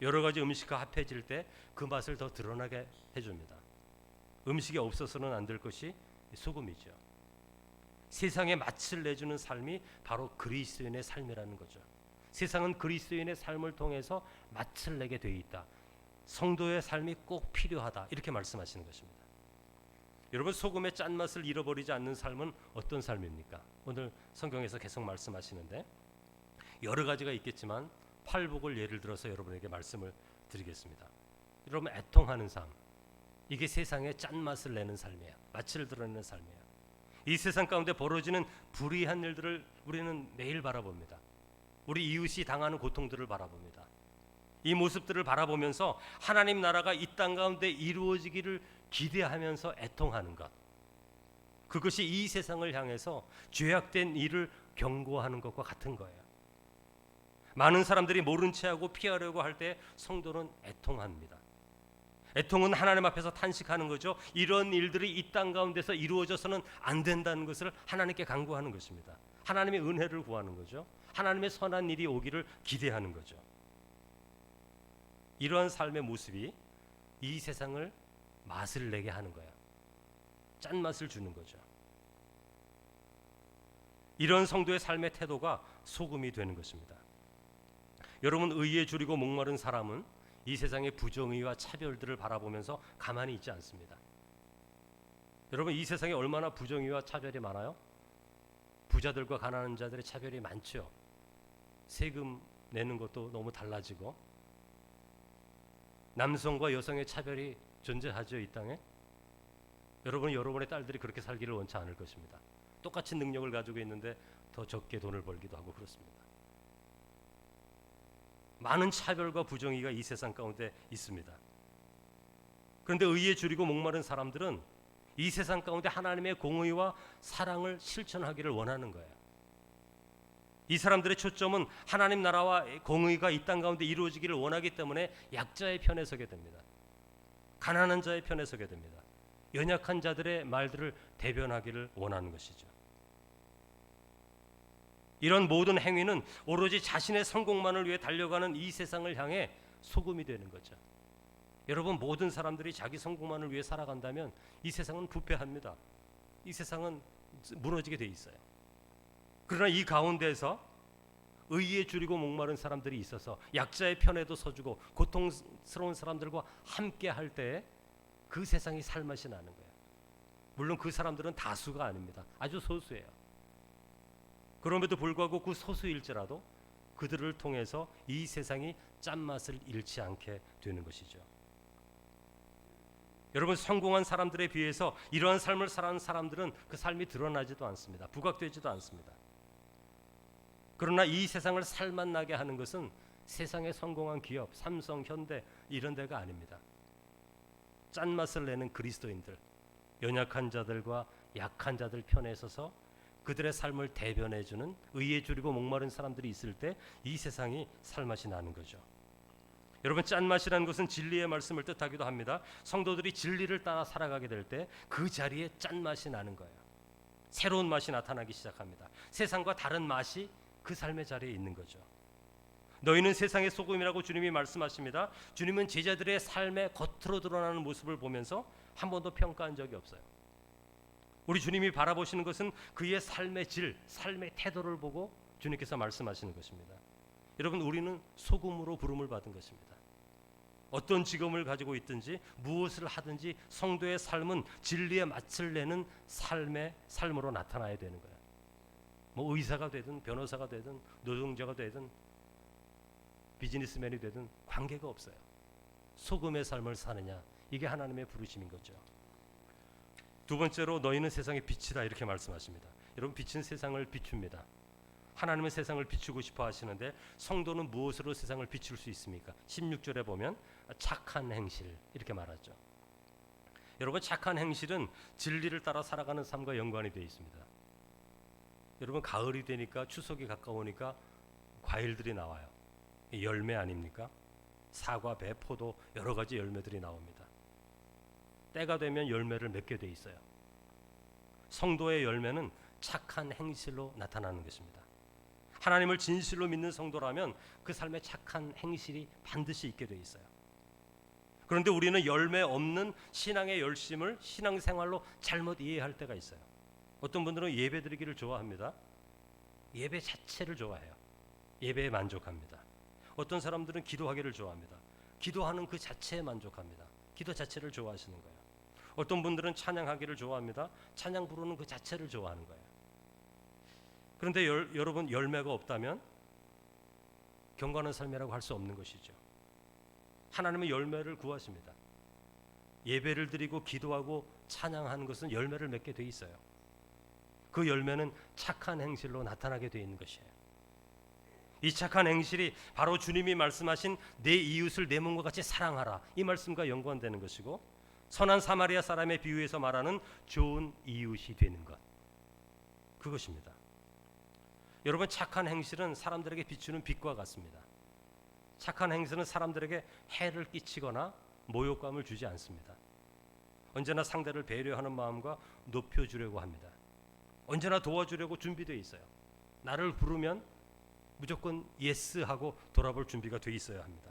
여러 가지 음식과 합해질 때 그 맛을 더 드러나게 해줍니다. 음식이 없어서는 안 될 것이 소금이죠. 세상에 맛을 내주는 삶이 바로 그리스도인의 삶이라는 거죠. 세상은 그리스도인의 삶을 통해서 맛을 내게 돼 있다. 성도의 삶이 꼭 필요하다 이렇게 말씀하시는 것입니다. 여러분, 소금의 짠맛을 잃어버리지 않는 삶은 어떤 삶입니까? 오늘 성경에서 계속 말씀하시는데 여러 가지가 있겠지만 팔복을 예를 들어서 여러분에게 말씀을 드리겠습니다. 여러분, 애통하는 삶, 이게 세상의 짠맛을 내는 삶이에요. 맛을 드러내는 삶이에요. 이 세상 가운데 벌어지는 불의한 일들을 우리는 매일 바라봅니다. 우리 이웃이 당하는 고통들을 바라봅니다. 이 모습들을 바라보면서 하나님 나라가 이 땅 가운데 이루어지기를 기대하면서 애통하는 것, 그것이 이 세상을 향해서 죄악된 일을 경고하는 것과 같은 거예요. 많은 사람들이 모른 체하고 피하려고 할 때 성도는 애통합니다. 애통은 하나님 앞에서 탄식하는 거죠. 이런 일들이 이 땅 가운데서 이루어져서는 안 된다는 것을 하나님께 간구하는 것입니다. 하나님의 은혜를 구하는 거죠. 하나님의 선한 일이 오기를 기대하는 거죠. 이러한 삶의 모습이 이 세상을 맛을 내게 하는 거예요. 짠맛을 주는 거죠. 이런 성도의 삶의 태도가 소금이 되는 것입니다. 여러분, 의에 줄이고 목마른 사람은 이 세상의 부정의와 차별들을 바라보면서 가만히 있지 않습니다. 여러분, 이 세상에 얼마나 부정의와 차별이 많아요? 부자들과 가난한 자들의 차별이 많죠. 세금 내는 것도 너무 달라지고, 남성과 여성의 차별이 존재하죠, 이 땅에. 여러분은 여러분의 딸들이 그렇게 살기를 원치 않을 것입니다. 똑같은 능력을 가지고 있는데 더 적게 돈을 벌기도 하고 그렇습니다. 많은 차별과 부정의가 이 세상 가운데 있습니다. 그런데 의에 줄이고 목마른 사람들은 이 세상 가운데 하나님의 공의와 사랑을 실천하기를 원하는 거예요. 이 사람들의 초점은 하나님 나라와 공의가 이 땅 가운데 이루어지기를 원하기 때문에 약자의 편에 서게 됩니다. 가난한 자의 편에 서게 됩니다. 연약한 자들의 말들을 대변하기를 원하는 것이죠. 이런 모든 행위는 오로지 자신의 성공만을 위해 달려가는 이 세상을 향해 소금이 되는 거죠. 여러분, 모든 사람들이 자기 성공만을 위해 살아간다면 이 세상은 부패합니다. 이 세상은 무너지게 돼 있어요. 그러나 이 가운데서 의에 줄이고 목마른 사람들이 있어서 약자의 편에도 서주고 고통스러운 사람들과 함께 할 때 그 세상이 살맛이 나는 거예요. 물론 그 사람들은 다수가 아닙니다. 아주 소수예요. 그럼에도 불구하고 그 소수일지라도 그들을 통해서 이 세상이 짠맛을 잃지 않게 되는 것이죠. 여러분, 성공한 사람들에 비해서 이러한 삶을 살아가는 사람들은 그 삶이 드러나지도 않습니다. 부각되지도 않습니다. 그러나 이 세상을 살맛나게 하는 것은 세상에 성공한 기업, 삼성, 현대 이런 데가 아닙니다. 짠맛을 내는 그리스도인들, 연약한 자들과 약한 자들 편에 서서 그들의 삶을 대변해주는 의에 줄이고 목마른 사람들이 있을 때 이 세상이 살맛이 나는 거죠. 여러분, 짠맛이라는 것은 진리의 말씀을 뜻하기도 합니다. 성도들이 진리를 따라 살아가게 될 때 그 자리에 짠맛이 나는 거예요. 새로운 맛이 나타나기 시작합니다. 세상과 다른 맛이 그 삶의 자리에 있는 거죠. 너희는 세상의 소금이라고 주님이 말씀하십니다. 주님은 제자들의 삶의 겉으로 드러나는 모습을 보면서 한 번도 평가한 적이 없어요. 우리 주님이 바라보시는 것은 그의 삶의 질, 삶의 태도를 보고 주님께서 말씀하시는 것입니다. 여러분, 우리는 소금으로 부름을 받은 것입니다. 어떤 직업을 가지고 있든지 무엇을 하든지 성도의 삶은 진리의 맛을 내는 삶으로 나타나야 되는 거예요. 뭐 의사가 되든 변호사가 되든 노동자가 되든 비즈니스맨이 되든 관계가 없어요. 소금의 삶을 사느냐, 이게 하나님의 부르심인 거죠. 두 번째로 너희는 세상의 빛이다 이렇게 말씀하십니다. 여러분, 빛은 세상을 비춥니다. 하나님은 세상을 비추고 싶어 하시는데 성도는 무엇으로 세상을 비출 수 있습니까? 16절에 보면 착한 행실 이렇게 말하죠. 여러분, 착한 행실은 진리를 따라 살아가는 삶과 연관이 되어 있습니다. 여러분, 가을이 되니까 추석이 가까우니까 과일들이 나와요. 열매 아닙니까? 사과, 배, 포도 여러 가지 열매들이 나옵니다. 때가 되면 열매를 맺게 돼 있어요. 성도의 열매는 착한 행실로 나타나는 것입니다. 하나님을 진실로 믿는 성도라면 그 삶에 착한 행실이 반드시 있게 돼 있어요. 그런데 우리는 열매 없는 신앙의 열심을 신앙생활로 잘못 이해할 때가 있어요. 어떤 분들은 예배 드리기를 좋아합니다. 예배 자체를 좋아해요. 예배에 만족합니다. 어떤 사람들은 기도하기를 좋아합니다. 기도하는 그 자체에 만족합니다. 기도 자체를 좋아하시는 거예요. 어떤 분들은 찬양하기를 좋아합니다. 찬양 부르는 그 자체를 좋아하는 거예요. 그런데 여러분, 열매가 없다면 경건한 삶이라고 할 수 없는 것이죠. 하나님은 열매를 구하십니다. 예배를 드리고 기도하고 찬양하는 것은 열매를 맺게 돼 있어요. 그 열매는 착한 행실로 나타나게 돼 있는 것이에요. 이 착한 행실이 바로 주님이 말씀하신 내 이웃을 내 몸과 같이 사랑하라, 이 말씀과 연관되는 것이고, 선한 사마리아 사람의 비유에서 말하는 좋은 이웃이 되는 것, 그것입니다. 여러분, 착한 행실은 사람들에게 비추는 빛과 같습니다. 착한 행실은 사람들에게 해를 끼치거나 모욕감을 주지 않습니다. 언제나 상대를 배려하는 마음과 높여주려고 합니다. 언제나 도와주려고 준비되어 있어요. 나를 부르면 무조건 예스하고 돌아볼 준비가 돼 있어야 합니다.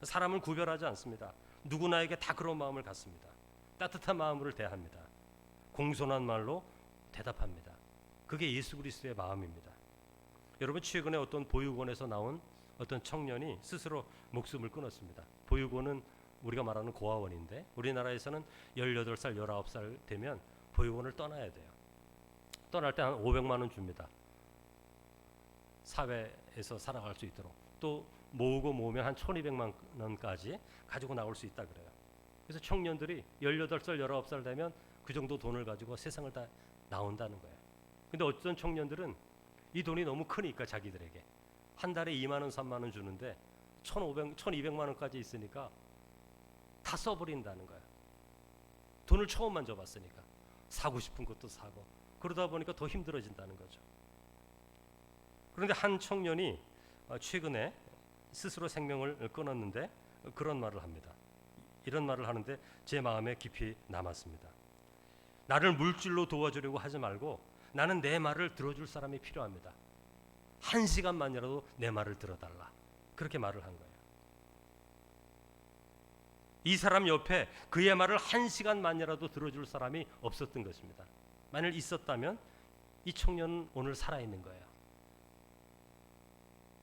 사람을 구별하지 않습니다. 누구나에게 다 그런 마음을 갖습니다. 따뜻한 마음으로 대합니다. 공손한 말로 대답합니다. 그게 예수 그리스도의 마음입니다. 여러분, 최근에 어떤 보육원에서 나온 어떤 청년이 스스로 목숨을 끊었습니다. 보육원은 우리가 말하는 고아원인데 우리나라에서는 18살, 19살 되면 보육원을 떠나야 돼요. 떠날 때 한 500만 원 줍니다. 사회에서 살아갈 수 있도록. 또 모으면 한 1200만 원까지 가지고 나올 수 있다 그래요. 그래서 청년들이 18살, 19살 되면 그 정도 돈을 가지고 세상을 다 나온다는 거예요. 근데 어떤 청년들은 이 돈이 너무 크니까 자기들에게 한 달에 2만 원, 3만 원 주는데 1200만 원까지 있으니까 다 써버린다는 거예요. 돈을 처음 만져봤으니까 사고 싶은 것도 사고, 그러다 보니까 더 힘들어진다는 거죠. 그런데 한 청년이 최근에 스스로 생명을 끊었는데 그런 말을 합니다. 이런 말을 하는데 제 마음에 깊이 남았습니다. 나를 물질로 도와주려고 하지 말고 나는 내 말을 들어줄 사람이 필요합니다. 1시간만이라도 내 말을 들어달라. 그렇게 말을 한 거예요. 이 사람 옆에 그의 말을 1시간만이라도 들어줄 사람이 없었던 것입니다. 만일 있었다면 이 청년은 오늘 살아있는 거예요.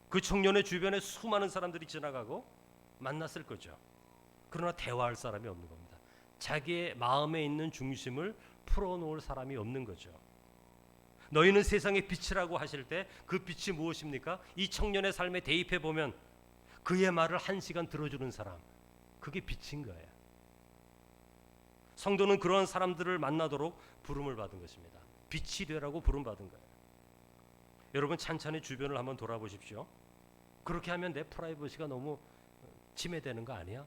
그 청년의 주변에 수많은 사람들이 지나가고 만났을 거죠. 그러나 대화할 사람이 없는 겁니다. 자기의 마음에 있는 중심을 풀어놓을 사람이 없는 거죠. 너희는 세상의 빛이라고 하실 때 그 빛이 무엇입니까? 이 청년의 삶에 대입해 보면 그의 말을 1시간 들어주는 사람, 그게 빛인 거예요. 성도는 그런 사람들을 만나도록 부름을 받은 것입니다. 빛이 되라고 부름받은 거예요. 여러분 찬찬히 주변을 한번 돌아보십시오. 그렇게 하면 내 프라이버시가 너무 침해되는 거 아니야?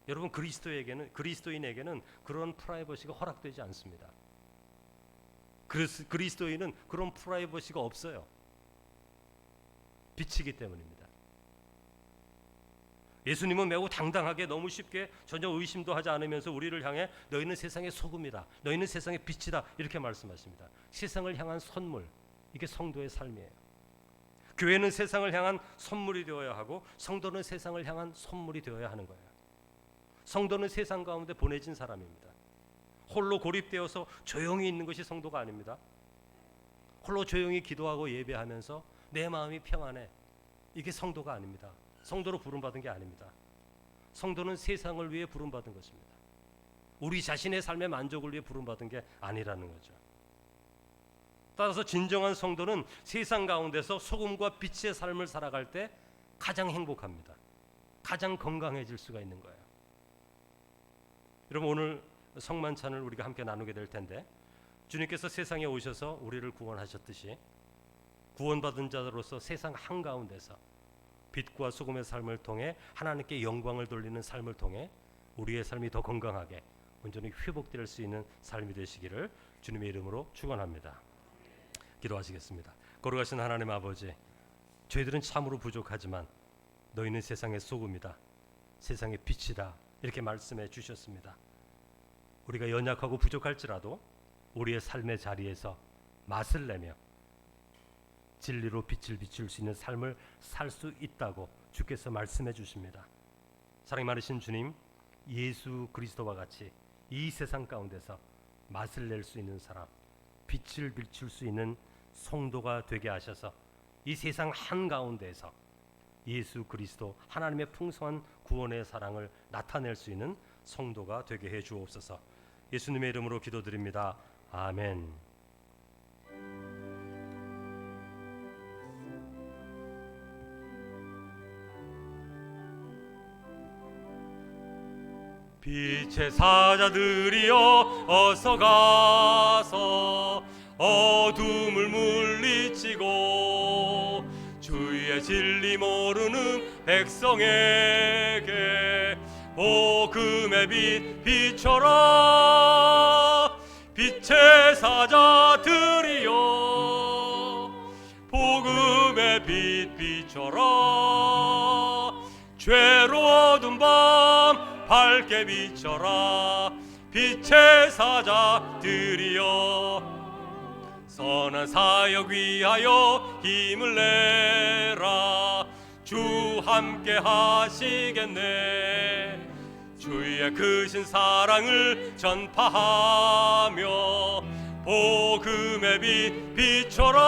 여러분 그리스도인에게는 그런 프라이버시가 허락되지 않습니다. 그리스도인은 그런 프라이버시가 없어요. 빛이기 때문입니다. 예수님은 매우 당당하게 너무 쉽게 전혀 의심도 하지 않으면서 우리를 향해 너희는 세상의 소금이다. 너희는 세상의 빛이다. 이렇게 말씀하십니다. 세상을 향한 선물, 이게 성도의 삶이에요. 교회는 세상을 향한 선물이 되어야 하고 성도는 세상을 향한 선물이 되어야 하는 거예요. 성도는 세상 가운데 보내진 사람입니다. 홀로 고립되어서 조용히 있는 것이 성도가 아닙니다. 홀로 조용히 기도하고 예배하면서 내 마음이 평안해. 이게 성도가 아닙니다. 성도로 부름받은 게 아닙니다. 성도는 세상을 위해 부름받은 것입니다. 우리 자신의 삶의 만족을 위해 부름받은 게 아니라는 거죠. 따라서 진정한 성도는 세상 가운데서 소금과 빛의 삶을 살아갈 때 가장 행복합니다. 가장 건강해질 수가 있는 거예요. 여러분 오늘 성만찬을 우리가 함께 나누게 될 텐데 주님께서 세상에 오셔서 우리를 구원하셨듯이 구원받은 자로서 세상 한가운데서 빛과 소금의 삶을 통해 하나님께 영광을 돌리는 삶을 통해 우리의 삶이 더 건강하게 온전히 회복될 수 있는 삶이 되시기를 주님의 이름으로 축원합니다. 기도하시겠습니다. 거룩하신 하나님 아버지, 저희들은 참으로 부족하지만 너희는 세상의 소금이다, 세상의 빛이다 이렇게 말씀해 주셨습니다. 우리가 연약하고 부족할지라도 우리의 삶의 자리에서 맛을 내며 진리로 빛을 비출 수 있는 삶을 살 수 있다고 주께서 말씀해 주십니다. 사랑이 많으신 주님, 예수 그리스도와 같이 이 세상 가운데서 맛을 낼 수 있는 사람, 빛을 비출 수 있는 성도가 되게 하셔서 이 세상 한가운데에서 예수 그리스도 하나님의 풍성한 구원의 사랑을 나타낼 수 있는 성도가 되게 해 주옵소서. 예수님의 이름으로 기도드립니다. 아멘. 빛의 사자들이여 어서 가서 어둠을 물리치고 주의 진리 모르는 백성에게 복음의 빛 비춰라. 빛의 사자들이여 복음의 빛 비춰라. 죄로 어두운 밤 밝게 비춰라. 빛의 사자들이여 선한 사역 위하여 힘을 내라. 주 함께 하시겠네. 주의 크신 사랑을 전파하며 복음의 빛 비춰라.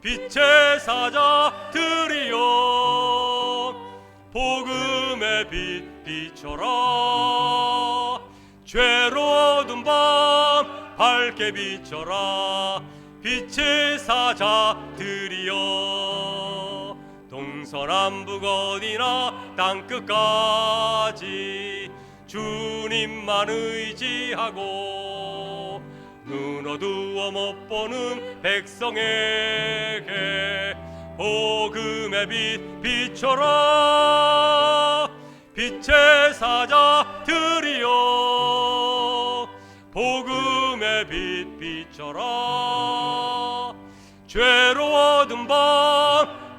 빛의 사자들이여 복음의 빛 비춰라. 죄로 어두운 밤 밝게 비춰라. 빛의 사자들이여 동서남북 어디나 땅끝까지 주님만 의지하고 눈 어두워 못 보는 백성에게 복음의 빛 비춰라. 빛의 사자들이여 복음의 빛 비춰라. 죄로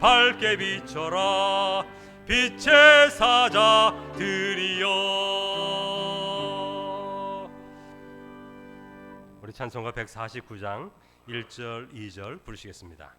밝게 비춰라 빛의 사자들이여. 우리 찬송가 149장 1절 2절 부르시겠습니다.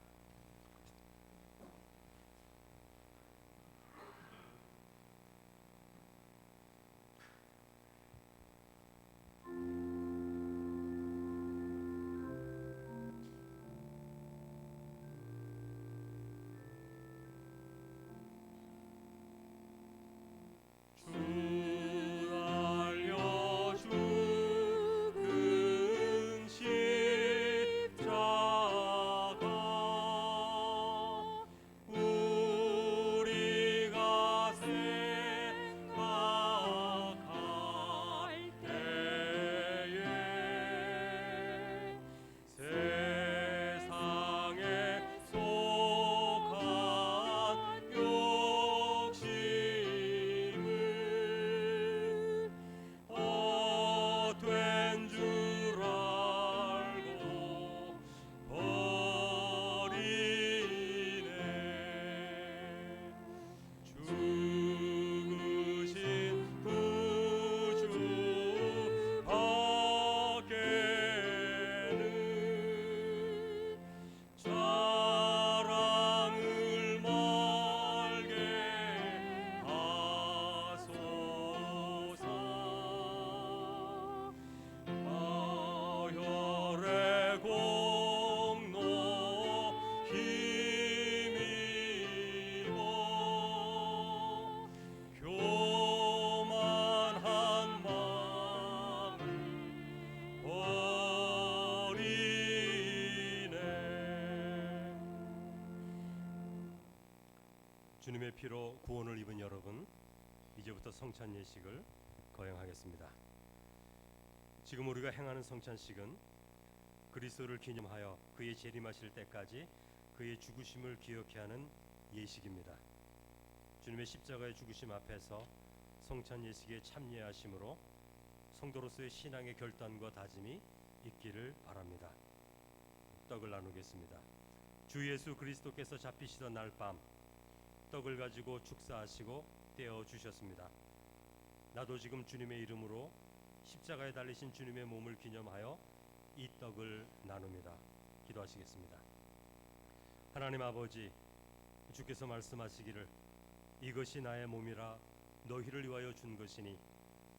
주님의 피로 구원을 입은 여러분, 이제부터 성찬 예식을 거행하겠습니다. 지금 우리가 행하는 성찬식은 그리스도를 기념하여 그의 재림하실 때까지 그의 죽으심을 기억케 하는 예식입니다. 주님의 십자가의 죽으심 앞에서 성찬 예식에 참여하심으로 성도로서의 신앙의 결단과 다짐이 있기를 바랍니다. 떡을 나누겠습니다. 주 예수 그리스도께서 잡히시던 날 밤 떡을 가지고 축사하시고 떼어 주셨습니다. 나도 지금 주님의 이름으로 십자가에 달리신 주님의 몸을 기념하여 이 떡을 나눕니다. 기도하시겠습니다. 하나님 아버지, 주께서 말씀하시기를 이것이 나의 몸이라 너희를 위하여 준 것이니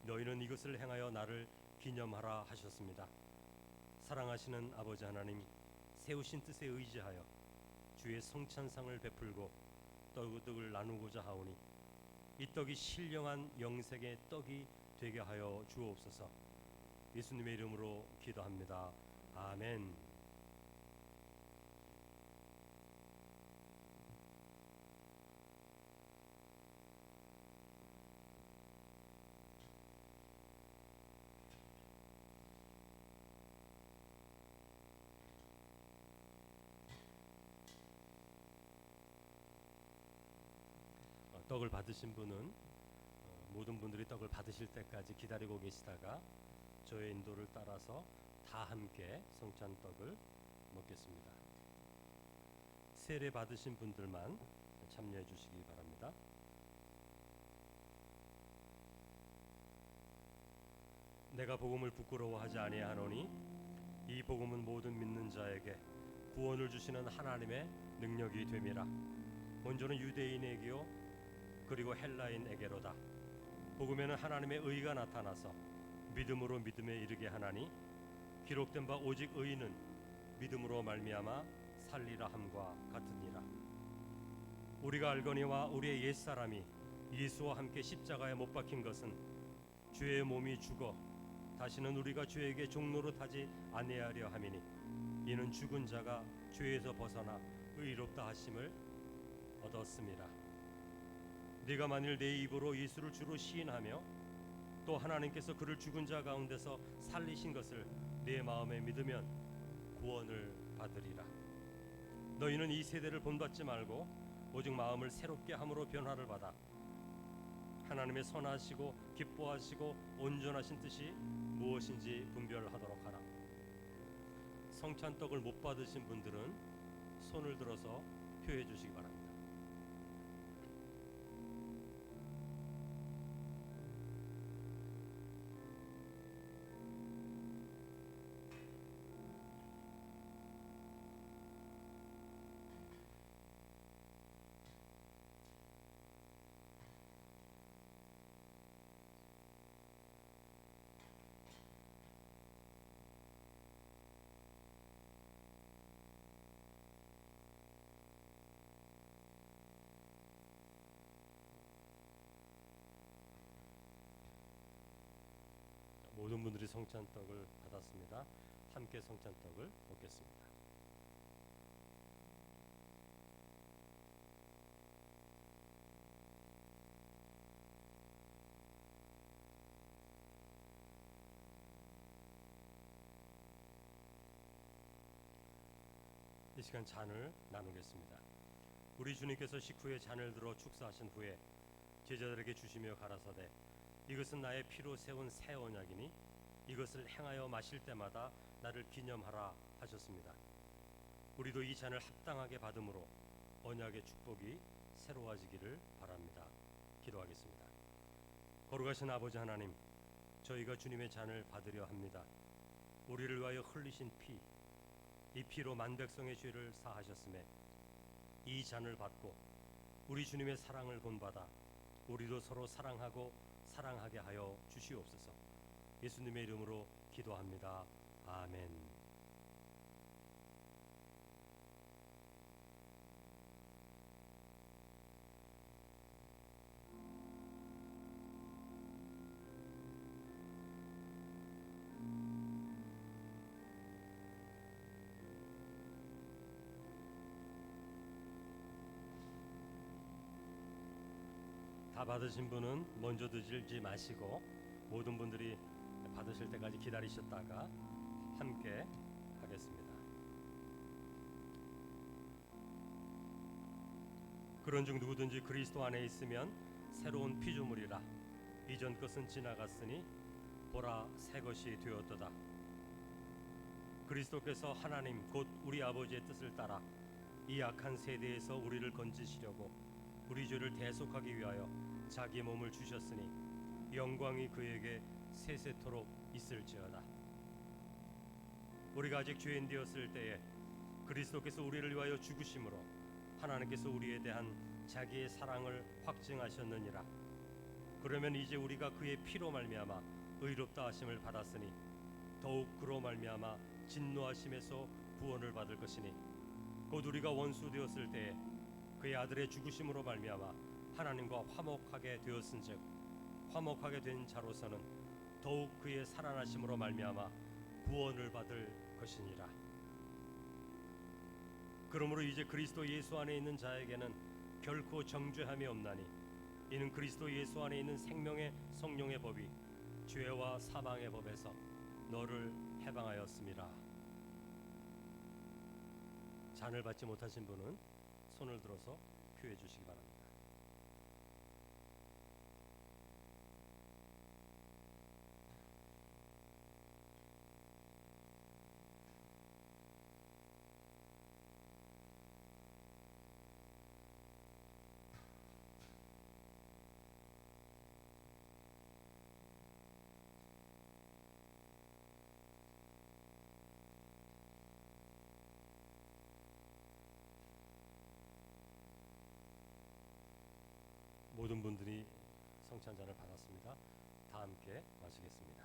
너희는 이것을 행하여 나를 기념하라 하셨습니다. 사랑하시는 아버지 하나님, 세우신 뜻에 의지하여 주의 성찬상을 베풀고 떡을 나누고자 하오니 이 떡이 신령한 영생의 떡이 되게 하여 주옵소서. 예수님의 이름으로 기도합니다. 아멘. 떡을 받으신 분은 모든 분들이 떡을 받으실 때까지 기다리고 계시다가 저의 인도를 따라서 다 함께 성찬떡을 먹겠습니다. 세례 받으신 분들만 참여해 주시기 바랍니다. 내가 복음을 부끄러워하지 아니하노니 이 복음은 모든 믿는 자에게 구원을 주시는 하나님의 능력이 됨이라. 먼저는 유대인에게요 그리고 헬라인에게로다. 복음에는 하나님의 의가 나타나서 믿음으로 믿음에 이르게 하나니 기록된 바 오직 의인은 믿음으로 말미암아 살리라 함과 같으니라. 우리가 알거니와 우리의 옛사람이 예수와 함께 십자가에 못 박힌 것은 죄의 몸이 죽어 다시는 우리가 죄에게 종노릇 하지 아니하려 함이니 이는 죽은 자가 죄에서 벗어나 의롭다 하심을 얻었음이라. 네가 만일 내 입으로 예수를 주로 시인하며 또 하나님께서 그를 죽은 자 가운데서 살리신 것을 내 마음에 믿으면 구원을 받으리라. 너희는 이 세대를 본받지 말고 오직 마음을 새롭게 함으로 변화를 받아 하나님의 선하시고 기뻐하시고 온전하신 뜻이 무엇인지 분별하도록 하라. 성찬떡을 못 받으신 분들은 손을 들어서 표해 주시기 바랍니다. 모든 분들이 성찬떡을 받았습니다. 함께 성찬떡을 먹겠습니다. 이 시간 잔을 나누겠습니다. 우리 주님께서 식후에 잔을 들어 축사하신 후에 제자들에게 주시며 가라사대 이것은 나의 피로 세운 새 언약이니 이것을 행하여 마실 때마다 나를 기념하라 하셨습니다. 우리도 이 잔을 합당하게 받음으로 언약의 축복이 새로워지기를 바랍니다. 기도하겠습니다. 거룩하신 아버지 하나님, 저희가 주님의 잔을 받으려 합니다. 우리를 위하여 흘리신 피, 이 피로 만백성의 죄를 사하셨음에 이 잔을 받고 우리 주님의 사랑을 본받아 우리도 서로 사랑하고 사랑하게 하여 주시옵소서. 예수님의 이름으로 기도합니다. 아멘. 다 받으신 분은 먼저 드시지 마시고 모든 분들이 받으실 때까지 기다리셨다가 함께 하겠습니다. 그런즉 누구든지 그리스도 안에 있으면 새로운 피조물이라 이전 것은 지나갔으니 보라 새 것이 되었도다. 그리스도께서 하나님 곧 우리 아버지의 뜻을 따라 이 악한 세대에서 우리를 건지시려고 우리 죄를 대속하기 위하여 자기 몸을 주셨으니 영광이 그에게 세세토록 있을지어다. 우리가 아직 죄인 되었을 때에 그리스도께서 우리를 위하여 죽으심으로 하나님께서 우리에 대한 자기의 사랑을 확증하셨느니라. 그러면 이제 우리가 그의 피로 말미암아 의롭다 하심을 받았으니 더욱 그로 말미암아 진노하심에서 구원을 받을 것이니 곧 우리가 원수 되었을 때에 그의 아들의 죽으심으로 말미암아 하나님과 화목하게 되었은즉 화목하게 된 자로서는 더욱 그의 살아나심으로 말미암아 구원을 받을 것이니라. 그러므로 이제 그리스도 예수 안에 있는 자에게는 결코 정죄함이 없나니 이는 그리스도 예수 안에 있는 생명의 성령의 법이 죄와 사망의 법에서 너를 해방하였음이라. 잔을 받지 못하신 분은 손을 들어서 표해 주시기 바랍니다. 모든 분들이 성찬잔을 받았습니다. 다 함께 마시겠습니다.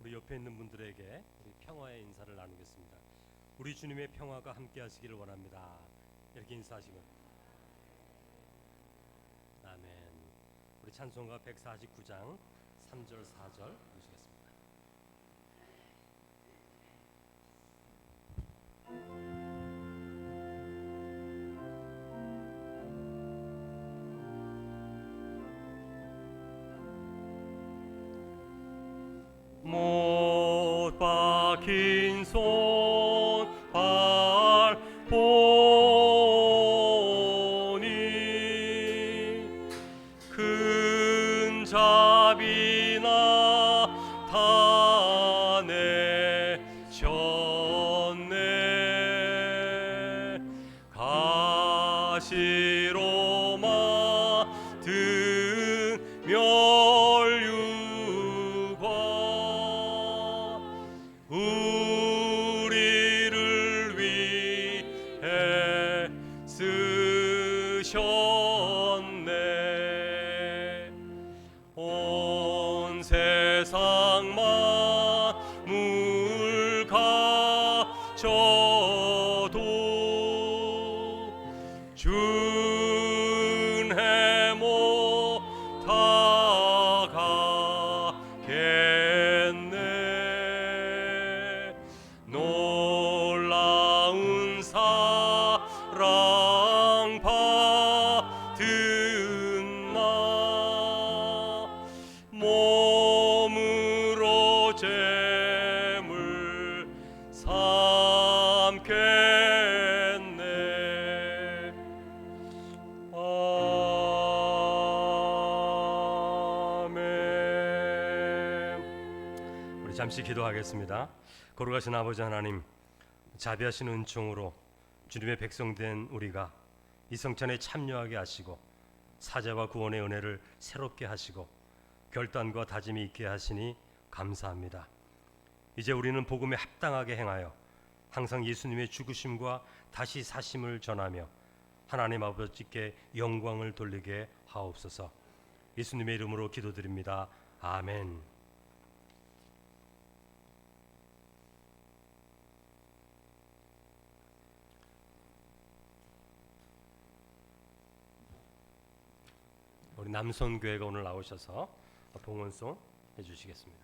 우리 옆에 있는 분들에게 우리 평화의 인사를 나누겠습니다. 우리 주님의 평화가 함께 하시기를 원합니다. 이렇게 인사하시고 아멘. 우리 찬송가 149장 3절 4절 보시겠습니다. 못 박힌 손 발 보니 큰 자비나 타내 졌네 가시로 만든 우리를 위해 쓰셨네 온 세상 만물 가져도 준해 모 받은 나 몸으로 제물 삼겠네. 아멘. 우리 잠시 기도하겠습니다. 거룩하신 아버지 하나님, 자비하신 은총으로 주님의 백성된 우리가 이 성찬에 참여하게 하시고 사죄와 구원의 은혜를 새롭게 하시고 결단과 다짐이 있게 하시니 감사합니다. 이제 우리는 복음에 합당하게 행하여 항상 예수님의 죽으심과 다시 사심을 전하며 하나님 아버지께 영광을 돌리게 하옵소서. 예수님의 이름으로 기도드립니다. 아멘. 우리 남선교회가 오늘 나오셔서 봉헌송 해주시겠습니다.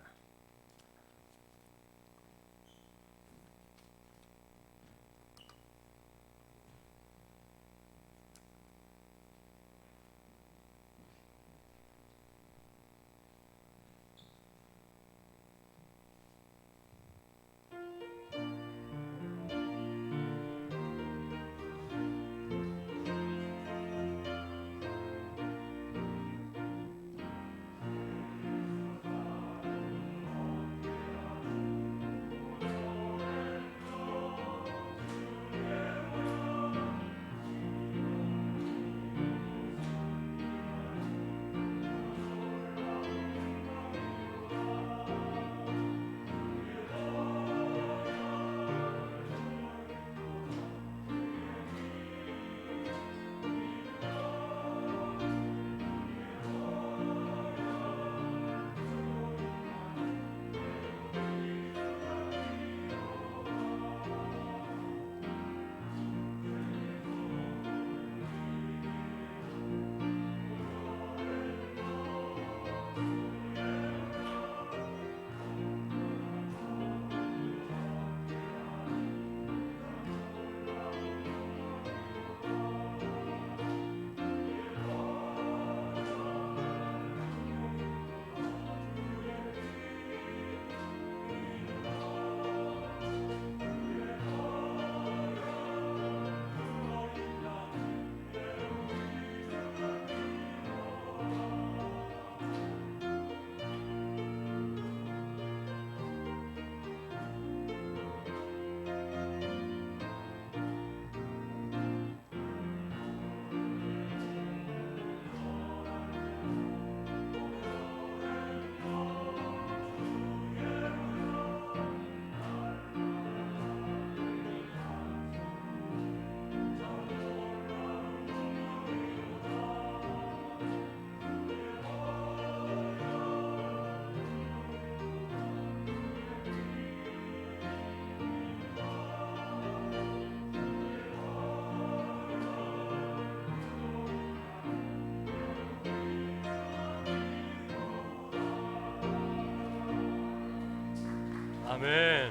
아멘.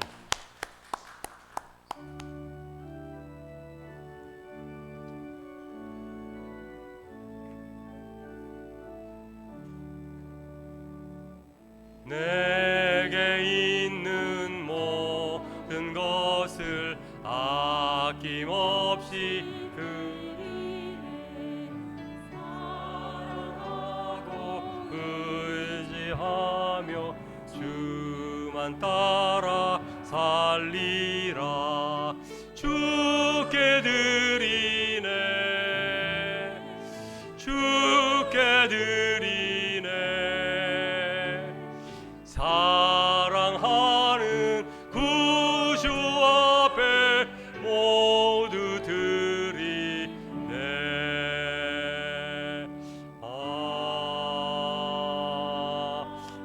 내게 있는 모든 것을 아낌없이 드리네. 사랑하고 의지하며 주만 따라 살리라. 주께 드리네, 주께 드리네. 사랑하는 구주 앞에 모두 드리네.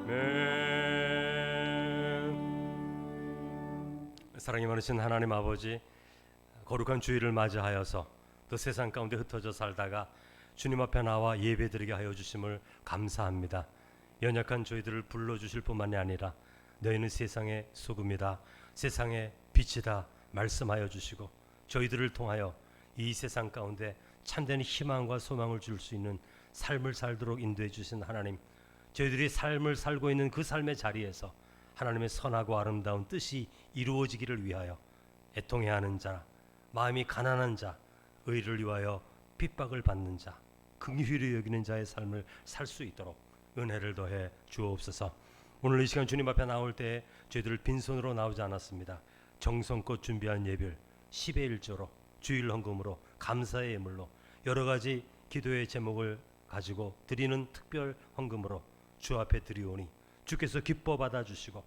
아멘. 사랑이 많으신 하나님 아버지, 거룩한 주일을 맞이하여서 또 세상 가운데 흩어져 살다가 주님 앞에 나와 예배드리게 하여 주심을 감사합니다. 연약한 저희들을 불러주실 뿐만이 아니라 너희는 세상의 소금이다, 세상의 빛이다 말씀하여 주시고 저희들을 통하여 이 세상 가운데 참된 희망과 소망을 줄 수 있는 삶을 살도록 인도해 주신 하나님, 저희들이 삶을 살고 있는 그 삶의 자리에서 하나님의 선하고 아름다운 뜻이 이루어지기를 위하여 애통해야 하는 자, 마음이 가난한 자, 의를 위하여 핍박을 받는 자, 긍휼히 여기는 자의 삶을 살 수 있도록 은혜를 더해 주옵소서. 오늘 이 시간 주님 앞에 나올 때 저희들 빈손으로 나오지 않았습니다. 정성껏 준비한 예별 10의 1조로 주일 헌금으로 감사의 예물로 여러 가지 기도의 제목을 가지고 드리는 특별 헌금으로 주 앞에 드리오니 주께서 기뻐 받아주시고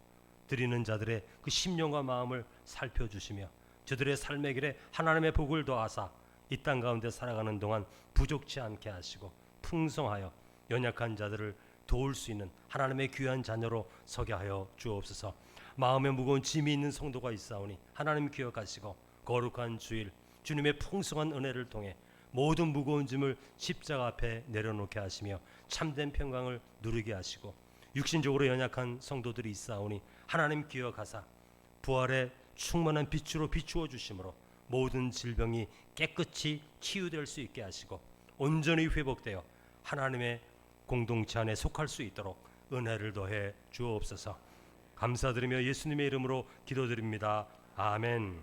드리는 자들의 그 심령과 마음을 살펴주시며 저들의 삶의 길에 하나님의 복을 더하사 이 땅 가운데 살아가는 동안 부족치 않게 하시고 풍성하여 연약한 자들을 도울 수 있는 하나님의 귀한 자녀로 서게 하여 주옵소서. 마음에 무거운 짐이 있는 성도가 있사오니 하나님 기억하시고 거룩한 주일 주님의 풍성한 은혜를 통해 모든 무거운 짐을 십자가 앞에 내려놓게 하시며 참된 평강을 누리게 하시고 육신적으로 연약한 성도들이 있사오니 하나님 기억하사 부활의 충만한 빛으로 비추어 주심으로 모든 질병이 깨끗이 치유될 수 있게 하시고 온전히 회복되어 하나님의 공동체 안에 속할 수 있도록 은혜를 더해 주옵소서. 감사드리며 예수님의 이름으로 기도드립니다. 아멘.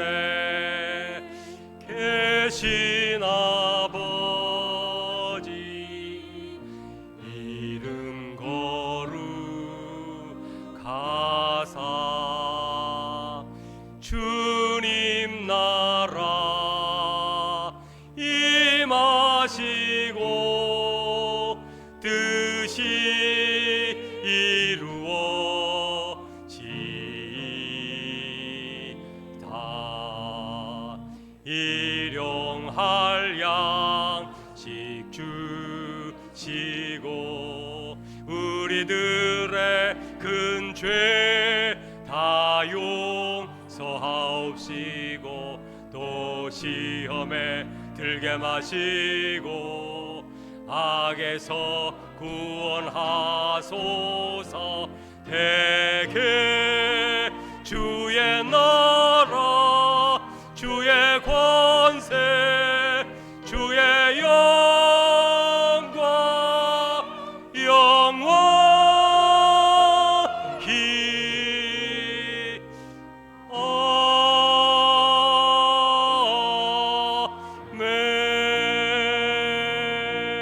하늘에 계신 아버지 이름 거룩하사 주님 나라 임하시고 뜻이 이루어지이다. 일용할 양식 주시고 우리들의 큰 죄 다 용서하옵시고 또 시험에 들게 마시고 악에서 구원하소서. 대개 주의 나라 주의 권세 주의 영광 영원히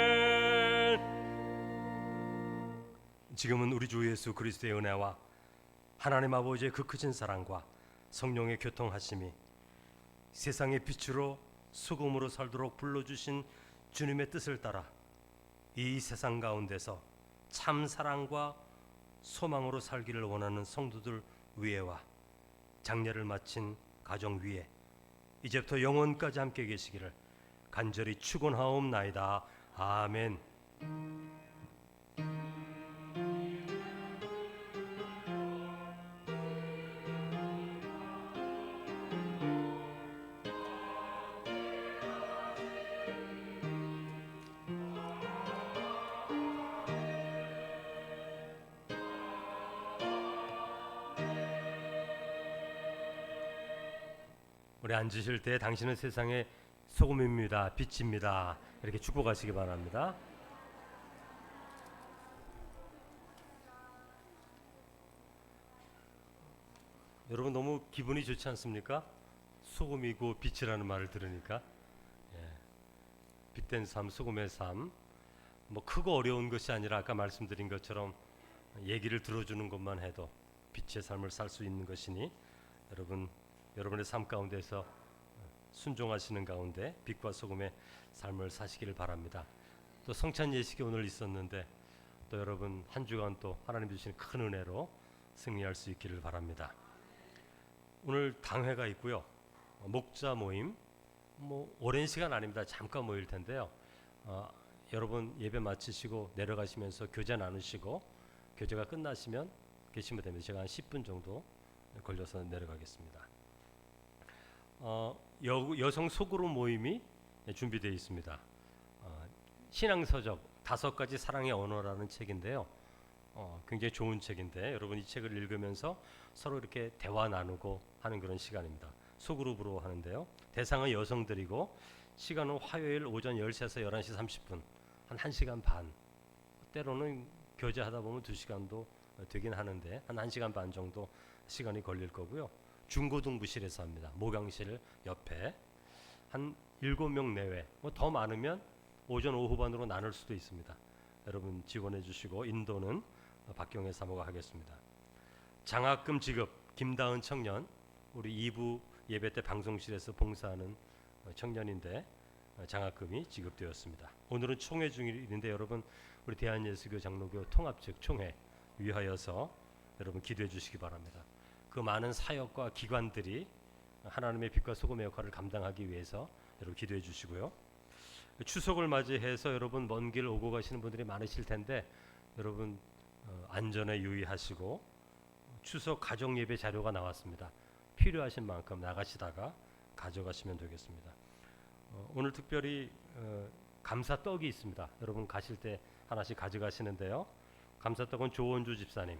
아멘. 지금은 우리 주 예수 그리스도의 은혜와 하나님 아버지의 그 크신 사랑과 성령의 교통하심이 세상의 빛으로 소금으로 살도록 불러주신 주님의 뜻을 따라 이 세상 가운데서 참 사랑과 소망으로 살기를 원하는 성도들 위에와 장례를 마친 가정 위에 이제부터 영원까지 함께 계시기를 간절히 축원하옵나이다. 아멘. 우리 앉으실 때 당신은 세상의 소금입니다. 빛입니다. 이렇게 축복하시기 바랍니다. 여러분 너무 기분이 좋지 않습니까? 소금이고 빛이라는 말을 들으니까 빛된 삶, 소금의 삶, 뭐 크고 어려운 것이 아니라 아까 말씀드린 것처럼 얘기를 들어주는 것만 해도 빛의 삶을 살 수 있는 것이니 여러분의 삶 가운데서 순종하시는 가운데 빛과 소금의 삶을 사시기를 바랍니다. 또 성찬 예식이 오늘 있었는데 또 여러분 한 주간 또 하나님 주신 큰 은혜로 승리할 수 있기를 바랍니다. 오늘 당회가 있고요. 목자 모임 오랜 시간 아닙니다. 잠깐 모일 텐데요. 여러분 예배 마치시고 내려가시면서 교제 나누시고 교제가 끝나시면 계시면 됩니다. 제가 한 10분 정도 걸려서 내려가겠습니다. 여성 소그룹 모임이 준비되어 있습니다. 신앙서적 5가지 사랑의 언어라는 책인데요. 굉장히 좋은 책인데 여러분 이 책을 읽으면서 서로 이렇게 대화 나누고 하는 그런 시간입니다. 소그룹으로 하는데요. 대상은 여성들이고 시간은 화요일 오전 10시에서 11시 30분 한 1시간 반, 때로는 교제하다 보면 2시간도 되긴 하는데 한 1시간 반 정도 시간이 걸릴 거고요. 중고등부실에서 합니다. 목양실 옆에 한 7명 내외, 더 많으면 오전 오후반으로 나눌 수도 있습니다. 여러분 지원해 주시고 인도는 박경혜 사모가 하겠습니다. 장학금 지급 김다은 청년, 우리 2부 예배 때 방송실에서 봉사하는 청년인데 장학금이 지급되었습니다. 오늘은 총회 중인데 여러분 우리 대한예수교 장로교 통합측 총회 위하여서 여러분 기도해 주시기 바랍니다. 그 많은 사역과 기관들이 하나님의 빛과 소금의 역할을 감당하기 위해서 여러분 기도해 주시고요. 추석을 맞이해서 여러분 먼 길 오고 가시는 분들이 많으실 텐데 여러분 안전에 유의하시고 추석 가정 예배 자료가 나왔습니다. 필요하신 만큼 나가시다가 가져가시면 되겠습니다. 오늘 특별히 감사떡이 있습니다. 여러분 가실 때 하나씩 가져가시는데요. 감사떡은 조원주 집사님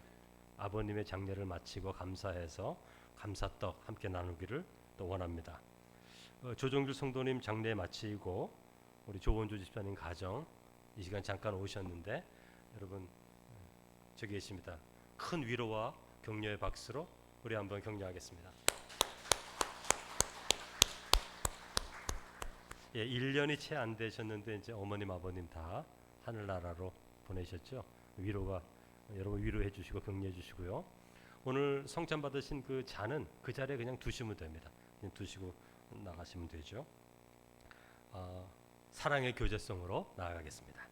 아버님의 장례를 마치고 감사해서 감사떡 함께 나누기를 또 원합니다. 조정길 성도님 장례 마치고 우리 조원주 집사님 가정 이 시간 잠깐 오셨는데 여러분 저기 계십니다. 큰 위로와 격려의 박수로 우리 한번 격려하겠습니다. 1년이 채 안 되셨는데 이제 어머님 아버님 다 하늘나라로 보내셨죠. 위로가 여러분 위로해 주시고 격려해 주시고요. 오늘 성찬 받으신 그 잔은 그 자리에 그냥 두시면 됩니다. 그냥 두시고 나가시면 되죠. 사랑의 교제성으로 나아가겠습니다.